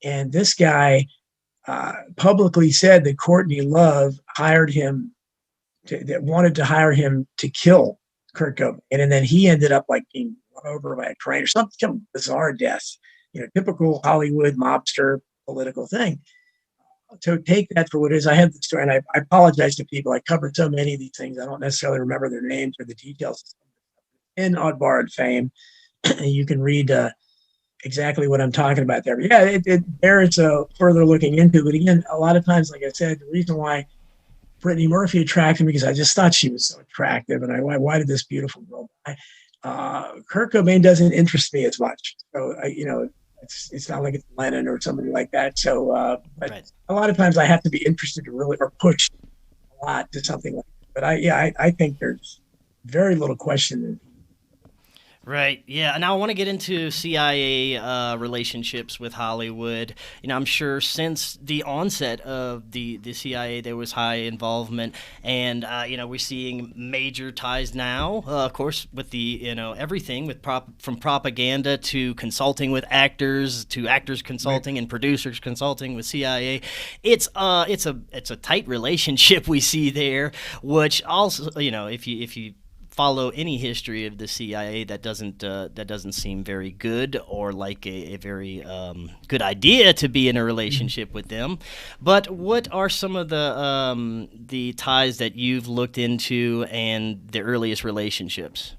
And this guy publicly said that Courtney Love wanted to hire him to kill Kurt Cobain. And then he ended up like being run over by a train or some bizarre death. Typical Hollywood mobster political thing. So take that for what it is. I have the story, and I apologize to people. I covered so many of these things. I don't necessarily remember their names or the details. In Oddbarred fame, you can read exactly what I'm talking about there. But yeah, there it's further looking into. But again, a lot of times, like I said, the reason why Brittany Murphy attracted me because I just thought she was so attractive, and why did this beautiful girl die? Kurt Cobain doesn't interest me as much. So it's not like it's Lennon or somebody like that. So, but right. A lot of times I have to be interested to really or push a lot to something like that. But I think there's very little question. Right. Yeah. And I want to get into CIA relationships with Hollywood. I'm sure since the onset of the CIA, there was high involvement, and we're seeing major ties now. Of course, with the everything with from propaganda to consulting with actors to actors consulting right. and producers consulting with CIA. It's a tight relationship we see there, which also if you follow any history of the CIA, that doesn't seem very good or like a very good idea to be in a relationship with them. But what are some of the ties that you've looked into and the earliest relationships?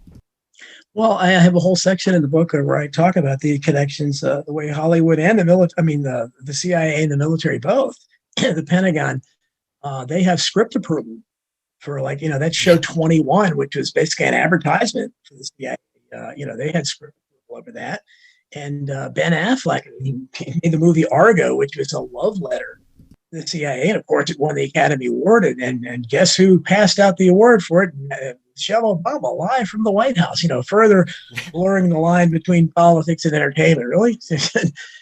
Well, I have a whole section in the book where I talk about the connections, the way Hollywood and the military, the CIA and the military both, the Pentagon, they have script approval for that show 21, which was basically an advertisement for the CIA. They had script approval over that. And Ben Affleck, he made the movie Argo, which was a love letter to the CIA. And of course, it won the Academy Award. And guess who passed out the award for it? Michelle Obama, live from the White House, further blurring the line between politics and entertainment. Really?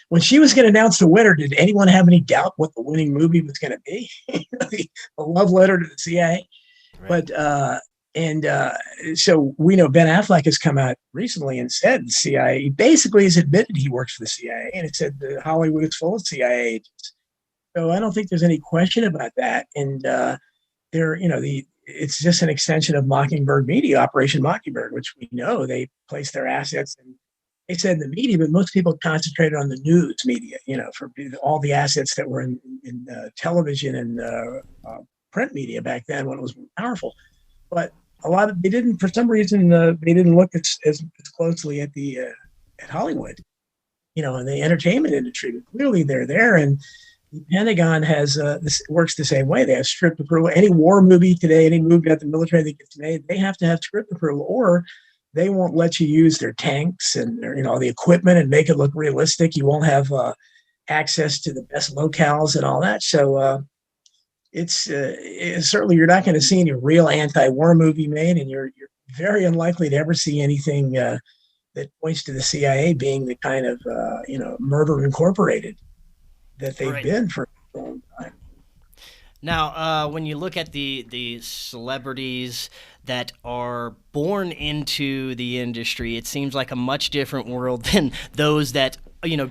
When she was going to announce the winner, did anyone have any doubt what the winning movie was going to be? The love letter to the CIA. Right. But so we know Ben Affleck has come out recently and said the CIA basically has admitted he works for the CIA, and it said that Hollywood is full of CIA agents. So I don't think there's any question about that. And it's just an extension of Mockingbird Media, Operation Mockingbird, which we know they place their assets in they said in the media, but most people concentrated on the news media, for all the assets that were in television and print media back then when it was more powerful. But they didn't, for some reason, they didn't look as closely at at Hollywood, and the entertainment industry. But clearly they're there. And the Pentagon has this works the same way. They have script approval. Any war movie today, any movie that the military that gets made, they have to have script approval, or they won't let you use their tanks and their, the equipment and make it look realistic. You won't have access to the best locales and all that. So it's certainly, you're not going to see any real anti-war movie made, and you're very unlikely to ever see anything that points to the CIA being the kind of Murder Incorporated that they've been for a long time. Now, when you look at the celebrities that are born into the industry, it seems like a much different world than those that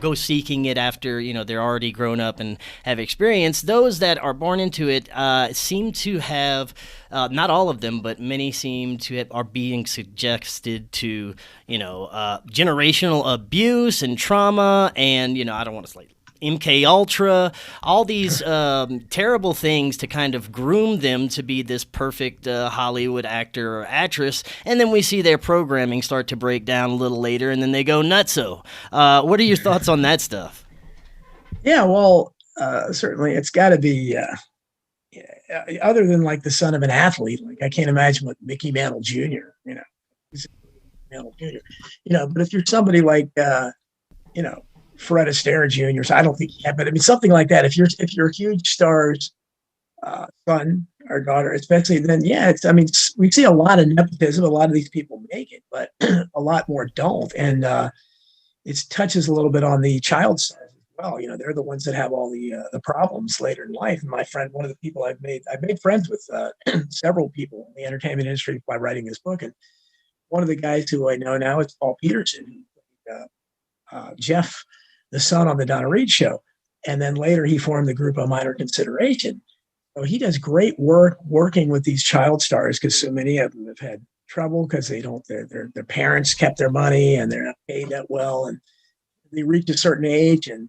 go seeking it after they're already grown up and have experience. Those that are born into it seem to have, not all of them, but many seem to are being suggested to generational abuse and trauma, and I don't want to say MK Ultra, all these terrible things to kind of groom them to be this perfect Hollywood actor or actress, and then we see their programming start to break down a little later, and then they go nutso. What are your thoughts on that stuff? Yeah, well, certainly it's got to be other than like the son of an athlete. Like, I can't imagine what Mickey Mantle Jr. Mantle Jr. But if you're somebody like Fred Astaire Jr. So I don't think he had, but I mean something like that. If you're a huge star's son or daughter, especially, then we see a lot of nepotism. A lot of these people make it, but a lot more don't, and it touches a little bit on the child stars as well. They're the ones that have all the problems later in life. And my friend, one of the people I've made friends with several people in the entertainment industry by writing this book, and one of the guys who I know now is Paul Peterson, Jeff, the son on the Donna Reed show. And then later he formed the group On Minor Consideration. So he does great work working with these child stars, because so many of them have had trouble because their parents kept their money and they're not paid that well. And they reach a certain age and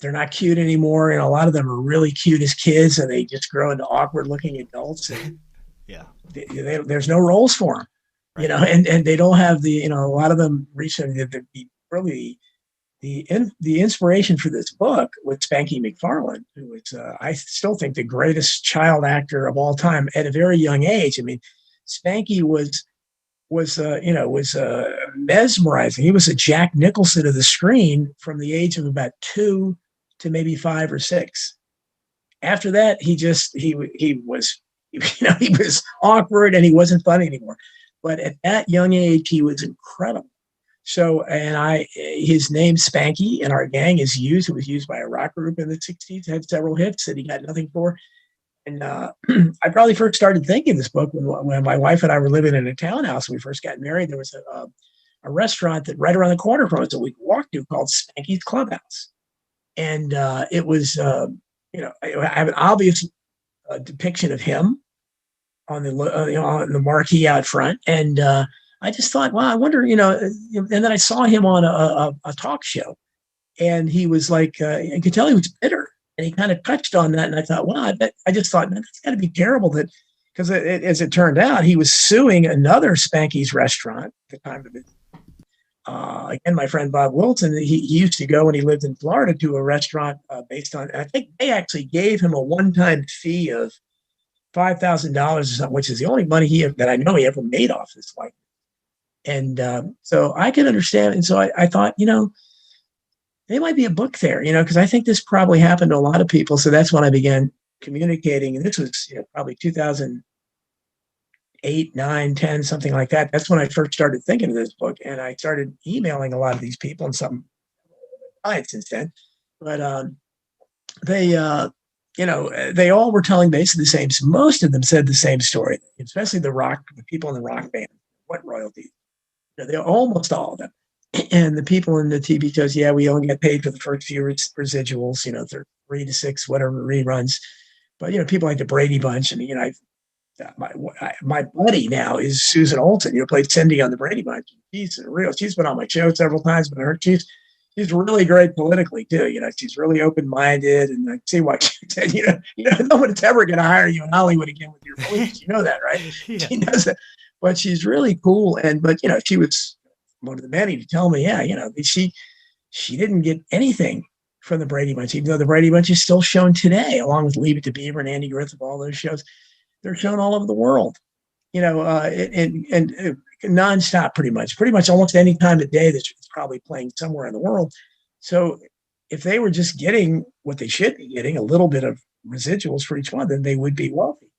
they're not cute anymore. And a lot of them are really cute as kids, and they just grow into awkward looking adults. And there's no roles for them, and they don't have a lot of them reach really the inspiration for this book with Spanky McFarland, who is, I still think, the greatest child actor of all time at a very young age. I mean, Spanky was mesmerizing. He was a Jack Nicholson of the screen from the age of about 2 to maybe 5 or 6. After that, he was awkward and he wasn't funny anymore. But at that young age, he was incredible. So, and his name Spanky in our gang is used. It was used by a rock group in the 60s, had several hits that he got nothing for. And I probably first started thinking this book when my wife and I were living in a townhouse. When we first got married, there was a restaurant that right around the corner from us that we could walk to called Spanky's Clubhouse. And it was, I have an obvious depiction of him on the marquee out front. And I just thought, wow, I wonder, and then I saw him on a talk show, and he was like, I could tell he was bitter, and he kind of touched on that. And I thought, wow, I just thought, man, that's got to be terrible that, because as it turned out, he was suing another Spanky's restaurant at the time of it. Again, my friend Bob Wilson, he used to go when he lived in Florida to a restaurant based on, I think they actually gave him a one-time fee of $5,000 or something, which is the only money that I know he ever made off this life. And so I could understand. And so I thought, there might be a book there, because I think this probably happened to a lot of people. So that's when I began communicating. And this was probably 2008, 9, 10, something like that. That's when I first started thinking of this book. And I started emailing a lot of these people, and some died since then. But they all were telling basically the same. Most of them said the same story, especially the people in the rock band. What royalties? They're almost all of them. And the people in the TV shows, we only get paid for the first few residuals, 3 to 6, whatever reruns. But, people like the Brady Bunch. I mean, my buddy now is Susan Olsen, played Cindy on the Brady Bunch. She's been on my show several times, but she's really great politically too. She's really open-minded, and I see why she said, no one's ever going to hire you in Hollywood again with your beliefs. You know that, right? Yeah. She knows that, but she's really cool. But she was one of the many to tell me, she didn't get anything from the Brady Bunch, even though the Brady Bunch is still shown today, along with Leave It to Beaver and Andy Griffith, all those shows. They're shown all over the world, and nonstop, pretty much almost any time of day that it's probably playing somewhere in the world. So if they were just getting what they should be getting, a little bit of residuals for each one, then they would be wealthy.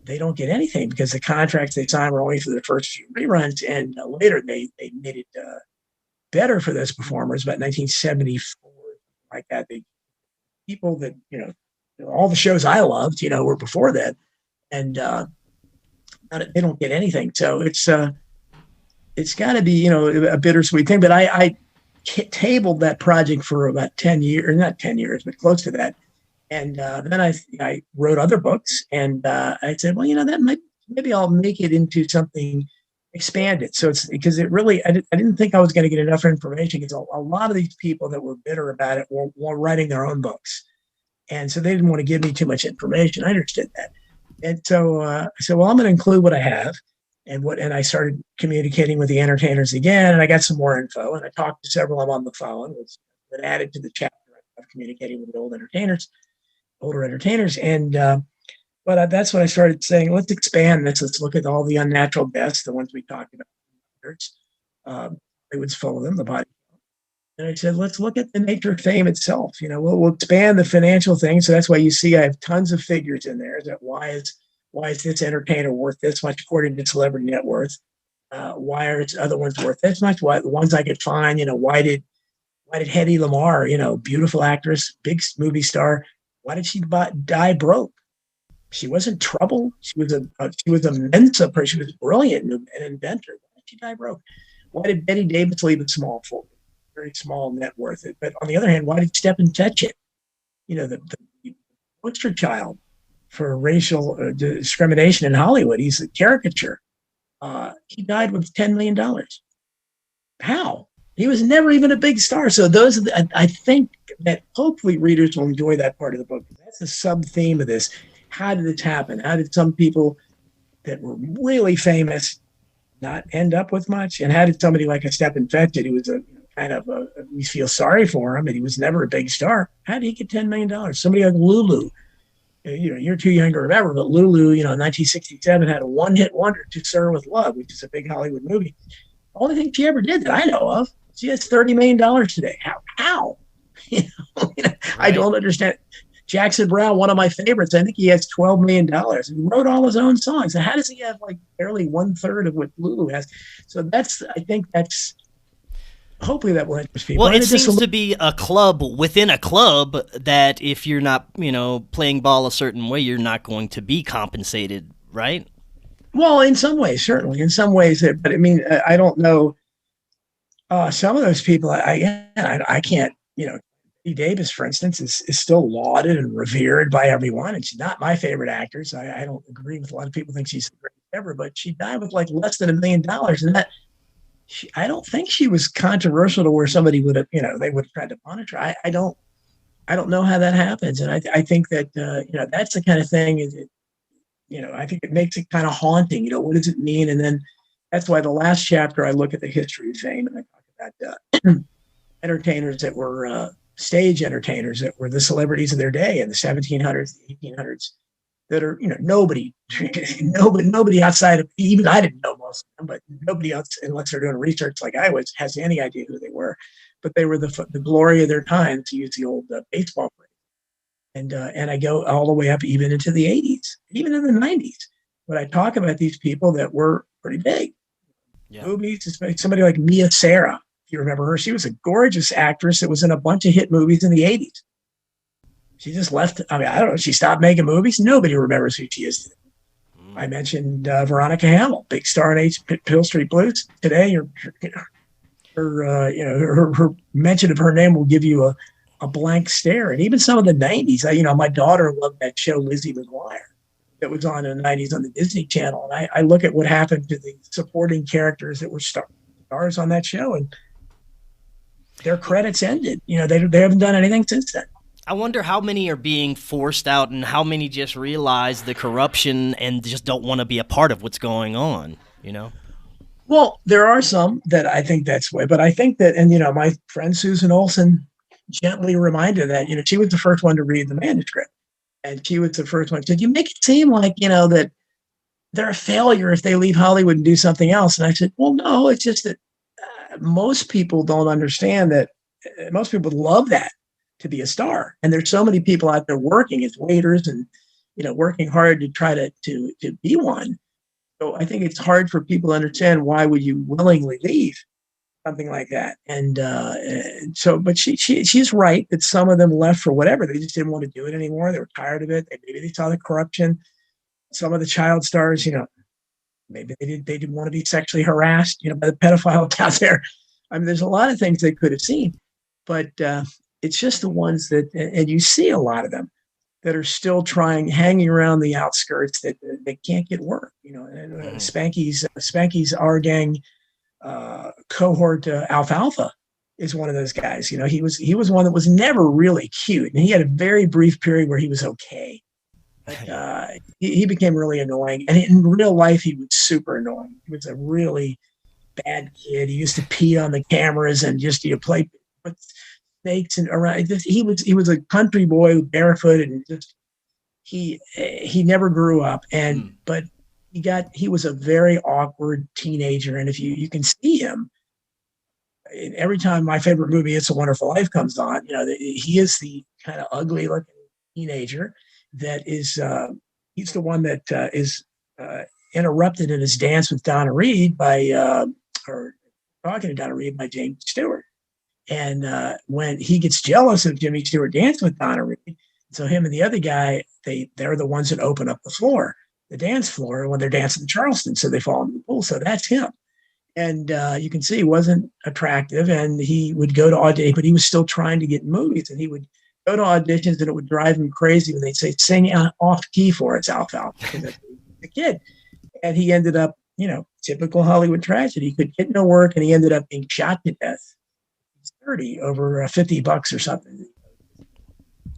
They don't get anything because the contracts they signed were only for the first few reruns, and later they made it better for those performers. About 1974, like that, people that all the shows I loved, were before that. And they don't get anything. So it's got to be, a bittersweet thing. But I tabled that project for about 10 years, or not 10 years, but close to that. And then I wrote other books, and I said, well, maybe I'll make it into something expanded. So it's because I didn't think I was going to get enough information, because a lot of these people that were bitter about it were writing their own books. And so they didn't want to give me too much information. I understood that. And so I said, well, I'm going to include what I have, and I started communicating with the entertainers again, and I got some more info, and I talked to several of them on the phone, which added to the chapter of communicating with the older entertainers. And but that's when I started saying, let's expand this. Let's look at all the unnatural deaths, the ones we talked about. They would full of them, the body. And I said, let's look at the nature of fame itself. We'll expand the financial thing. So that's why you see I have tons of figures in there. That why is this entertainer worth this much according to Celebrity Net Worth? Why are other ones worth this much? Why the ones I could find? Why did Hedy Lamarr, beautiful actress, big movie star, why did she die broke? She wasn't trouble. She was a Mensa person. She was brilliant, an inventor. Why did she die broke? Why did Betty Davis leave it small for? Very small net worth. But on the other hand, why did Stephen touch it? The poster child for racial discrimination in Hollywood. He's a caricature. He died with $10 million. How? He was never even a big star. So I think that hopefully readers will enjoy that part of the book. That's a sub theme of this. How did this happen? How did some people that were really famous not end up with much? And how did somebody like a Stephen Fetchit, who was we feel sorry for him, and he was never a big star. How did he get $10 million? Somebody like Lulu, you're too young to remember, but Lulu, in 1967 had a one-hit wonder, To Sir with Love, which is a big Hollywood movie. The only thing she ever did that I know of, she has $30 million today. How? Right. I don't understand. Jackson Browne, one of my favorites, I think he has $12 million. He wrote all his own songs. So how does he have barely 1/3 of what Lulu has? So I think that's hopefully that will interest people. Well, it seems to be a club within a club that if you're not, playing ball a certain way, you're not going to be compensated, right? Well, in some ways, certainly. In some ways, but I mean, I don't know. Some of those people, I can't, Betty Davis, for instance, is still lauded and revered by everyone. And she's not my favorite actress. I don't agree with a lot of people think she's the greatest ever, but she died with less than $1 million. And that, I don't think she was controversial to where somebody would have, they would have tried to punish her. I don't know how that happens. And I think that, that's the kind of thing I think it makes it kind of haunting. What does it mean? And then that's why the last chapter, I look at the history of fame, and I talk about entertainers that were stage entertainers that were the celebrities of their day in the 1700s, the 1800s, that are, nobody outside of, even I didn't know most of them, but nobody else, unless they're doing research like I was, has any idea who they were. But they were the glory of their time, to use the old baseball phrase. And I go all the way up even into the 80s, even in the 90s. But I talk about these people that were pretty big. Yeah. Movies, somebody like Mia Sara, if you remember her, she was a gorgeous actress that was in a bunch of hit movies in the 80s. She just left. I don't know. She stopped making movies. Nobody remembers who she is today. I mentioned Veronica Hamill, big star in Hill Street Blues. Today, her mention of her name will give you a blank stare. And even some of the 90s, my daughter loved that show, Lizzie McGuire. that was on in the 90s on the Disney Channel. And I look at what happened to the supporting characters that were stars on that show, and their credits ended. They haven't done anything since then. I wonder how many are being forced out and how many just realize the corruption and just don't want to be a part of what's going on, Well, there are some that I think that's the way, but I think that, and my friend Susan Olsen gently reminded that, she was the first one to read the manuscript. And she was the first one. Said, you make it seem like, that they're a failure if they leave Hollywood and do something else. And I said, well, no, it's just that most people don't understand that. Most people love that, to be a star. And there's so many people out there working as waiters and, working hard to try to be one. So I think it's hard for people to understand, why would you willingly leave something like that? And but she's right that some of them left for whatever. They just didn't want to do it anymore. They were tired of it. Maybe they saw the corruption. Some of the child stars, maybe they didn't want to be sexually harassed, by the pedophiles out there. I mean, there's a lot of things they could have seen, but it's just the ones that, and you see a lot of them that are still hanging around the outskirts that they can't get work. And Spanky's our gang cohort, Alfalfa, is one of those guys. He was one that was never really cute, and he had a very brief period where he was okay. But he became really annoying, and in real life he was super annoying. He was a really bad kid. He used to pee on the cameras and just play with snakes and around. He was a country boy, barefoot, and just he never grew up. And but he was a very awkward teenager, and if you can see him every time my favorite movie, It's a Wonderful Life, comes on, he is the kind of ugly looking teenager that is he's the one that is interrupted in his dance with Donna Reed or talking to Donna Reed by James Stewart. And when he gets jealous of Jimmy Stewart dancing with Donna Reed, so him and the other guy, they're the ones that open up the dance floor, when they're dancing in Charleston. So they fall in the pool. So that's him. And you can see he wasn't attractive, and he would go to audition, but he was still trying to get movies, and he would go to auditions, and it would drive him crazy when they'd say, sing off key for us, Alfalfa, because that's the kid. And he ended up, typical Hollywood tragedy. He could get no work, and he ended up being shot to death. He's 30 over $50 or something.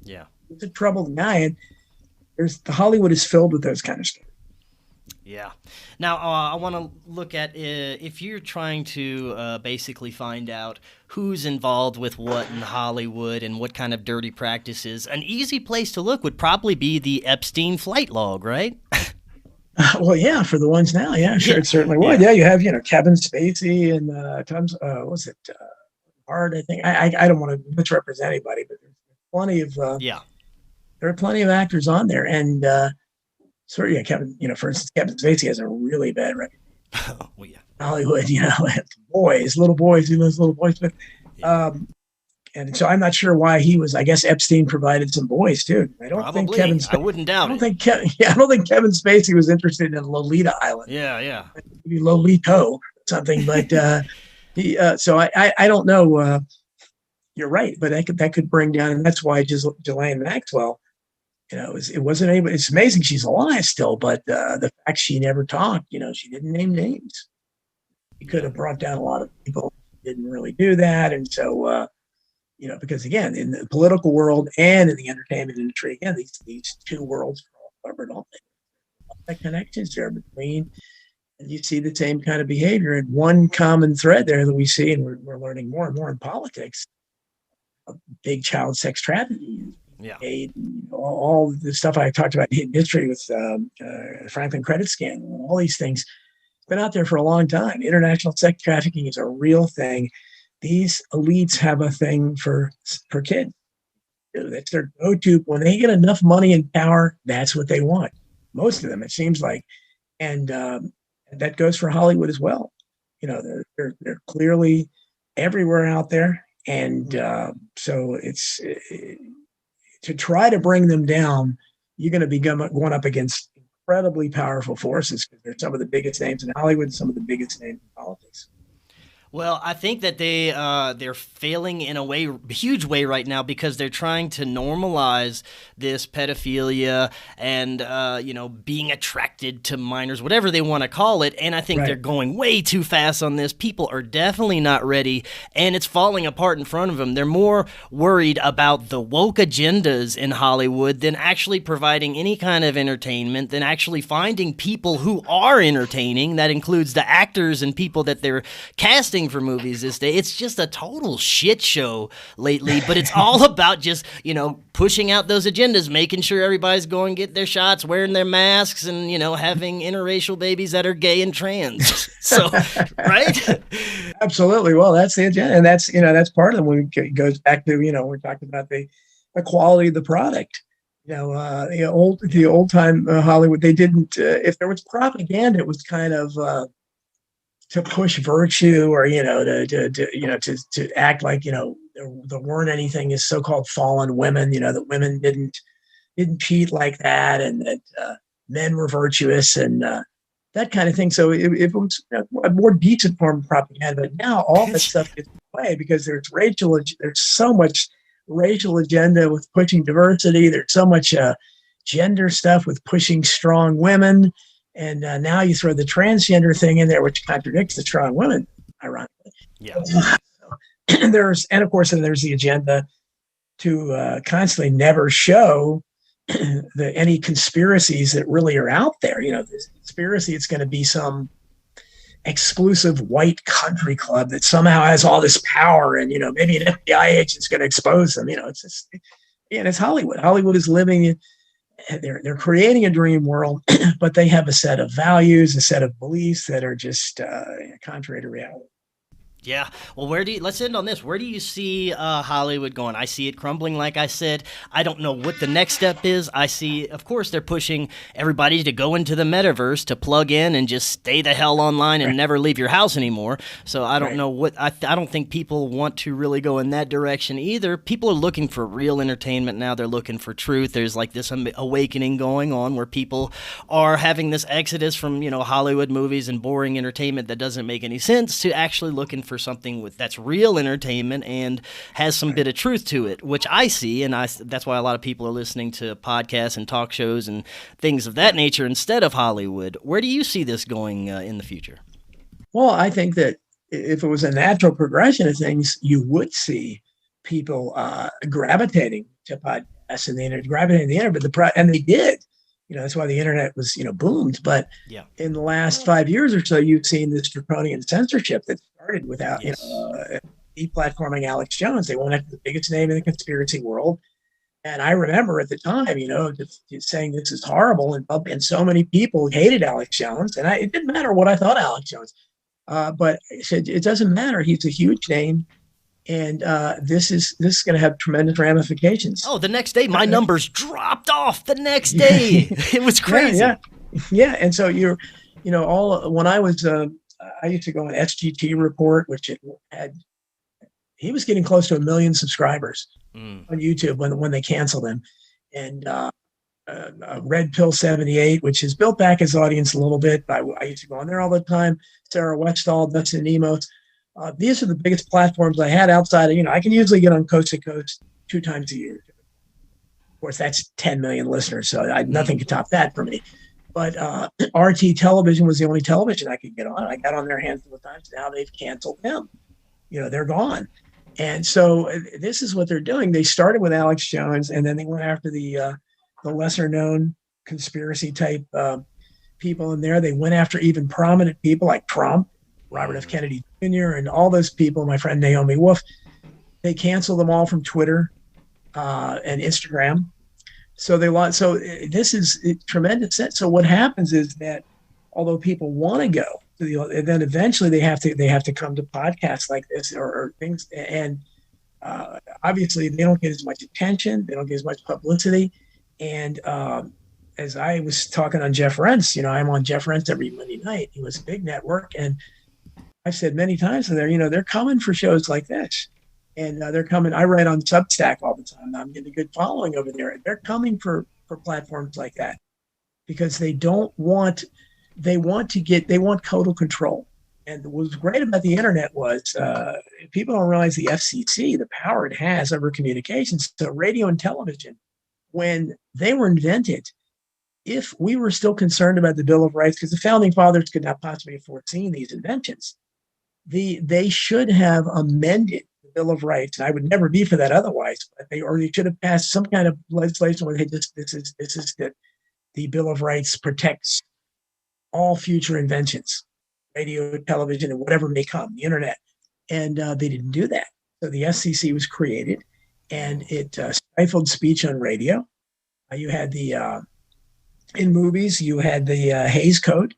Yeah. He's a troubled guy, and Hollywood is filled with those kind of stories. Yeah. Now, I want to look at if you're trying to basically find out who's involved with what in Hollywood and what kind of dirty practices, an easy place to look would probably be the Epstein Flight Log, right? Well, yeah, for the ones now, yeah, sure, it certainly would. Yeah, you have, Kevin Spacey and tons. Was it Hard? I think I don't want to misrepresent anybody, but there's plenty of there are plenty of actors on there, and Kevin. For instance, Kevin Spacey has a really bad reputation. Well, yeah. Hollywood, little boys, those little boys, but and so I'm not sure why he was. I guess Epstein provided some boys too. I don't think Kevin. I wouldn't doubt it. I don't think Kevin Spacey was interested in Lolita Island. Yeah. Maybe Lolito something, but he. So I don't know. You're right, but that could bring down, and that's why Ghislaine Maxwell. It wasn't anybody. It's amazing she's alive still, but the fact she never talked. She didn't name names. She could have brought down a lot of people. Didn't really do that, and so. Because again, in the political world and in the entertainment industry, again, these two worlds are all covered. All the connections there between, and you see the same kind of behavior. And one common thread there that we see, and we're learning more and more in politics, big child sex trafficking, all the stuff I talked about in history with Franklin credit scandal, all these things. It's been out there for a long time. International sex trafficking is a real thing. These elites have a thing for kids. That's their go-to. When they get enough money and power, that's what they want. Most of them, it seems like. And that goes for Hollywood as well. They're clearly everywhere out there. And so it's to try to bring them down, you're going to be going up against incredibly powerful forces, because they're some of the biggest names in Hollywood, some of the biggest names in politics. Well, I think that they're failing in a huge way right now, because they're trying to normalize this pedophilia and being attracted to minors, whatever they want to call it. And I think they're going way too fast on this. People are definitely not ready, and it's falling apart in front of them. They're more worried about the woke agendas in Hollywood than actually providing any kind of entertainment, than actually finding people who are entertaining. That includes the actors and people that they're casting for movies this day. It's just a total shit show lately, but it's all about just, pushing out those agendas, making sure everybody's going to get their shots, wearing their masks, and, having interracial babies that are gay and trans. So, right? Absolutely. Well, that's the agenda. And that's part of it when it goes back to, we're talking about the quality of the product. The old time Hollywood, they didn't, if there was propaganda, it was kind of, to push virtue, or to act like there weren't anything as so-called fallen women, that women didn't cheat like that, and that men were virtuous, and that kind of thing. So it was a more decent form of propaganda. But now all that stuff gets away because there's so much racial agenda with pushing diversity. There's so much gender stuff with pushing strong women. And now you throw the transgender thing in there, which contradicts the strong women, ironically. Yeah. And of course, there's the agenda to constantly never show any conspiracies that really are out there. This conspiracy, it's going to be some exclusive white country club that somehow has all this power, and maybe an FBI agent's going to expose them. It's just, it's Hollywood. Hollywood is living. They're creating a dream world, but they have a set of values, a set of beliefs that are just contrary to reality. Yeah. Well, let's end on this. Where do you see Hollywood going? I see it crumbling, like I said. I don't know what the next step is. I see, of course, they're pushing everybody to go into the Metaverse, to plug in and just stay the hell online and never leave your house anymore. So I don't know what, I don't think people want to really go in that direction either. People are looking for real entertainment now. They're looking for truth. There's like this awakening going on where people are having this exodus from, Hollywood movies and boring entertainment that doesn't make any sense, to actually looking for something that's real entertainment and has some bit of truth to it, which I see, and that's why a lot of people are listening to podcasts and talk shows and things of that nature instead of Hollywood. Where do you see this going in the future? Well, I think that if it was a natural progression of things, you would see people gravitating to podcasts and the internet, gravitating to the internet, and they did. That's why the internet was, boomed. But in the last 5 years or so, you've seen this draconian censorship that started without, deplatforming Alex Jones. They went after the biggest name in the conspiracy world. And I remember at the time, just saying this is horrible. And so many people hated Alex Jones. And it didn't matter what I thought of Alex Jones. But I said, it doesn't matter. He's a huge name. And this is going to have tremendous ramifications. Oh, the next day, my numbers dropped off. The next day, it was crazy. Yeah. And so when I was, I used to go on SGT Report, which he was getting close to 1 million subscribers on YouTube when they canceled him, and Red Pill 78, which has built back his audience a little bit. I used to go on there all the time. Sarah Westall, Dustin Emos. These are the biggest platforms I had outside of, I can usually get on Coast to Coast 2 times a year. Of course, that's 10 million listeners, so nothing could top that for me. But RT Television was the only television I could get on. I got on their handful of times. Now they've canceled them. They're gone. And so this is what they're doing. They started with Alex Jones, and then they went after the lesser-known conspiracy-type people in there. They went after even prominent people like Trump, Robert F. Kennedy Jr., and all those people, my friend Naomi Wolf. They canceled them all from Twitter and Instagram. So this is a tremendous sense. So what happens is that although people want to go, then eventually they have to come to podcasts like this or things, and obviously they don't get as much attention, they don't get as much publicity, and as I was talking on Jeff Rentz, I'm on Jeff Rentz every Monday night. He was a big network, and I've said many times to there, they're coming for shows like this. And they're coming. I write on Substack all the time. I'm getting a good following over there. They're coming for platforms like that because they want total control. And what was great about the internet was people don't realize the FCC, the power it has over communications. So radio and television, when they were invented, if we were still concerned about the Bill of Rights, because the founding fathers could not possibly have foreseen these inventions, they should have amended the Bill of Rights. And I would never be for that otherwise, but they should have passed some kind of legislation where this is that the Bill of Rights protects all future inventions, radio, television, and whatever may come, the internet. And they didn't do that. So the FCC was created, and it stifled speech on radio. You had in movies, you had the Hays Code,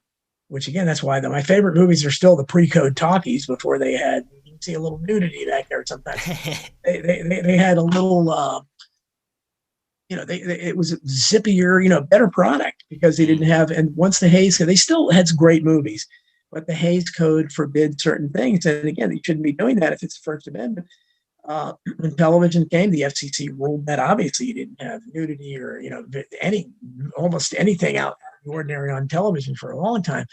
which again, that's why my favorite movies are still the pre-code talkies before they had, you can see a little nudity back there sometimes. they had a little, it was a zippier, better product because they didn't have, and once the Hays Code, they still had some great movies, but the Hays Code forbids certain things. And again, you shouldn't be doing that if it's the First Amendment. When television came, the FCC ruled that obviously you didn't have nudity or, almost anything out of the ordinary on television for a long time.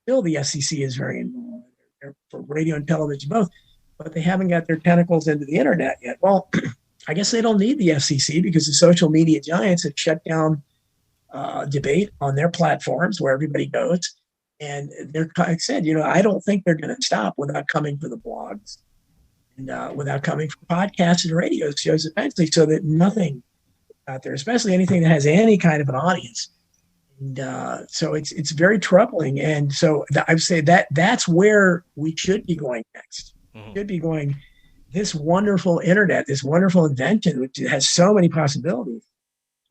Still, the FCC is very involved for radio and television both, but they haven't got their tentacles into the internet yet. Well, I guess they don't need the FCC because the social media giants have shut down debate on their platforms where everybody goes. And they're, like I said, I don't think they're going to stop without coming for the blogs and without coming for podcasts and radio shows eventually, so that nothing out there, especially anything that has any kind of an audience. And so it's very troubling. And so I would say that's where we should be going next. Mm-hmm. We should be going, this wonderful internet, this wonderful invention, which has so many possibilities,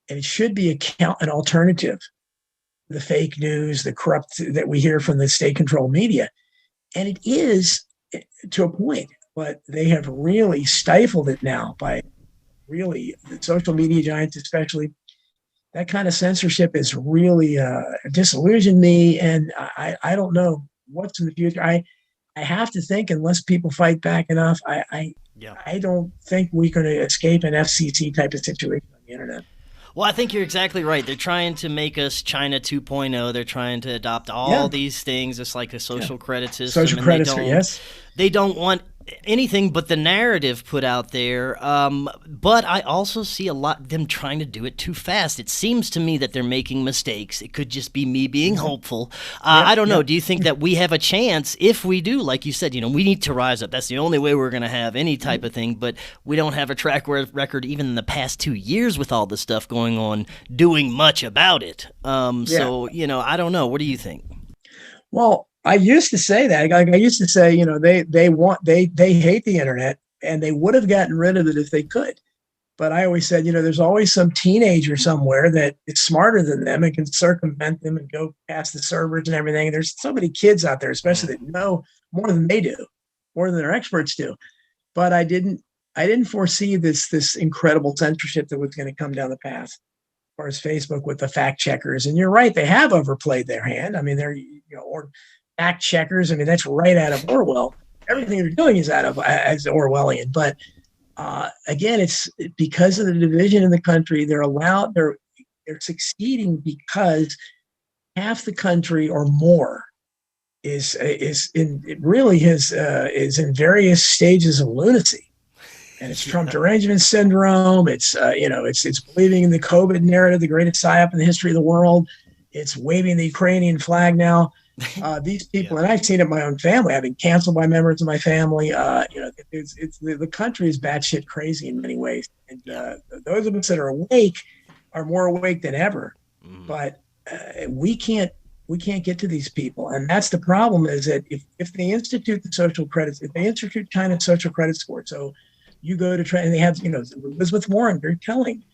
and it should be an alternative to the fake news, the corrupt that we hear from the state-controlled media. And it is to a point, but they have really stifled it now by really the social media giants, especially. That kind of censorship has really disillusioned me, and I don't know what's in the future. I have to think, unless people fight back enough, I don't think we're going to escape an FCC type of situation on the internet. Well, I think you're exactly right. They're trying to make us China 2.0. They're trying to adopt all these things. It's like a social credit system. Social credit, yes. They don't want anything but the narrative put out there. But I also see a lot of them trying to do it too fast. It seems to me that they're making mistakes. It could just be me being hopeful. I don't know. Do you think that we have a chance if we do? Like you said, we need to rise up. That's the only way we're going to have any type of thing. But we don't have a track record even in the past 2 years with all this stuff going on, doing much about it. So, I don't know. What do you think? Well, I used to say that. Like I used to say, they hate the internet, and they would have gotten rid of it if they could. But I always said, there's always some teenager somewhere that is smarter than them and can circumvent them and go past the servers and everything. There's so many kids out there, especially that know more than they do, more than their experts do. But I didn't foresee this incredible censorship that was going to come down the path as far as Facebook with the fact checkers. And you're right, they have overplayed their hand. I mean, they're or fact checkers. I mean, that's right out of Orwell. Everything they're doing is as Orwellian. But again, it's because of the division in the country. They're succeeding because half the country or more is in various stages of lunacy. And it's Trump derangement syndrome. It's it's believing in the COVID narrative, the greatest psyop in the history of the world. It's waving the Ukrainian flag now. These people, and I've seen it in my own family. I've been canceled by members of my family. The country is batshit crazy in many ways, and those of us that are awake are more awake than ever. But we can't get to these people, and that's the problem. Is that if they institute the social credits, if they institute China's social credit score, so you go to try, and they have Elizabeth Warren, very telling.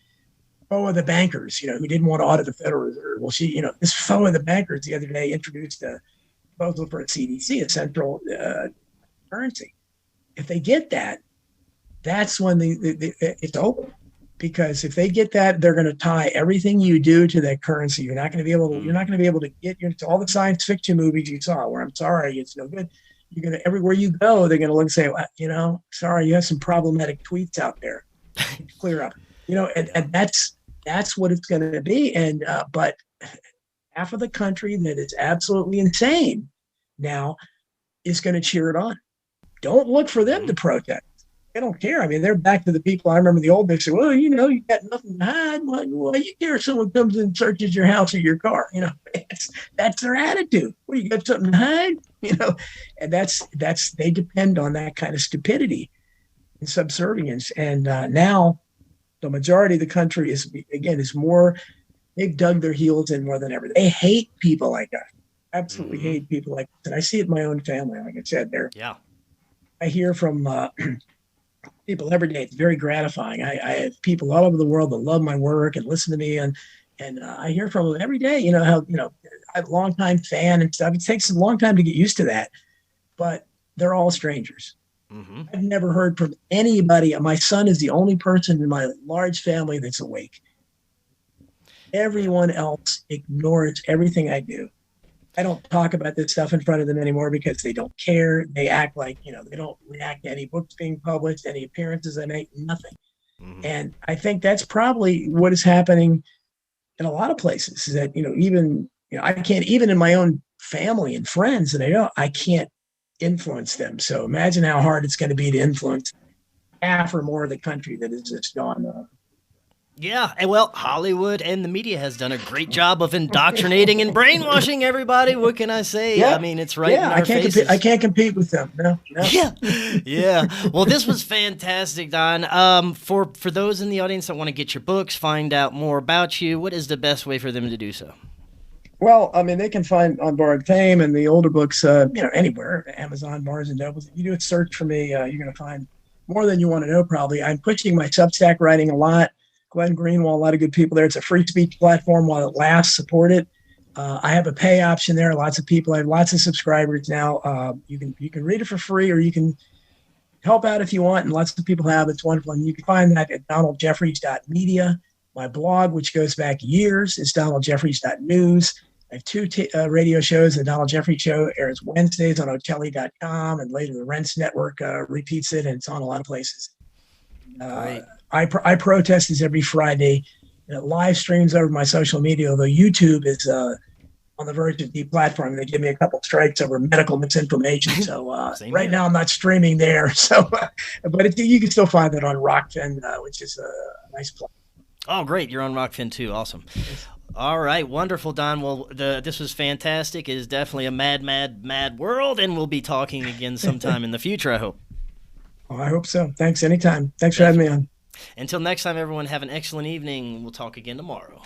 Foe of the bankers, who didn't want to audit the Federal Reserve. Well, she, this foe of the bankers the other day introduced a proposal for a CDC, a central currency. If they get that, that's when it's over. Because if they get that, they're going to tie everything you do to that currency. You're not going to be able to get all the science fiction movies you saw. Where I'm sorry, it's no good. You're going to everywhere you go, they're going to look and say, well, sorry, you have some problematic tweets out there. Clear up. And that's what it's going to be. And but half of the country that is absolutely insane now is going to cheer it on. Don't look for them to protest. They don't care. I mean, they're back to the people. I remember the old days say, well, you got nothing to hide. Why you care if someone comes and searches your house or your car? That's their attitude. Well, you got something to hide? And they depend on that kind of stupidity and subservience. And now the majority of the country is more, they've dug their heels in more than ever. They hate people like us. Absolutely hate people like us. And I see it in my own family. Like I said, I hear from people every day. It's very gratifying. I have people all over the world that love my work and listen to me, and I hear from them every day. I'm a longtime fan and stuff. It takes a long time to get used to that, but they're all strangers. I've never heard from anybody. My son is the only person in my large family that's awake. Everyone else ignores everything I do. I don't talk about this stuff in front of them anymore because they don't care. They act like, they don't react to any books being published, any appearances I make, nothing. And I think that's probably what is happening in a lot of places, is that, I can't, even in my own family and friends, and I can't influence them. So imagine how hard it's going to be to influence half or more of the country that is just gone. Yeah, and well, Hollywood and the media has done a great job of indoctrinating and brainwashing everybody. What can I say? Yeah. I mean, it's right in our faces. I can't compete with them. No. Yeah. Well, this was fantastic, Don. For those in the audience that want to get your books, find out more about you, what is the best way for them to do so? Well, I mean, they can find On Borrowed Fame and the older books, anywhere, Amazon, Barnes and Nobles. If you do a search for me, you're going to find more than you want to know, probably. I'm pushing my Substack writing a lot. Glenn Greenwald, a lot of good people there. It's a free speech platform while it lasts. Support it. I have a pay option there. Lots of people. I have lots of subscribers now. You can read it for free, or you can help out if you want. And lots of people have. It's wonderful. And you can find that at donaldjeffries.media. My blog, which goes back years, is donaldjeffries.news. I have two radio shows. The Donald Jeffries Show airs Wednesdays on Otelli.com, and later the Rents Network repeats it, and it's on a lot of places. Great. I protest this every Friday. It live streams over my social media, although YouTube is on the verge of deplatforming. They give me a couple strikes over medical misinformation. So right now I'm not streaming there. So, but you can still find it on Rokfin, which is a nice place. Oh, great. You're on Rokfin too. Awesome. All right. Wonderful, Don. Well, this was fantastic. It is definitely a mad world, and we'll be talking again sometime in the future, I hope. Oh, I hope so. Thanks anytime. Thanks for having me on. Until next time, everyone, have an excellent evening. We'll talk again tomorrow.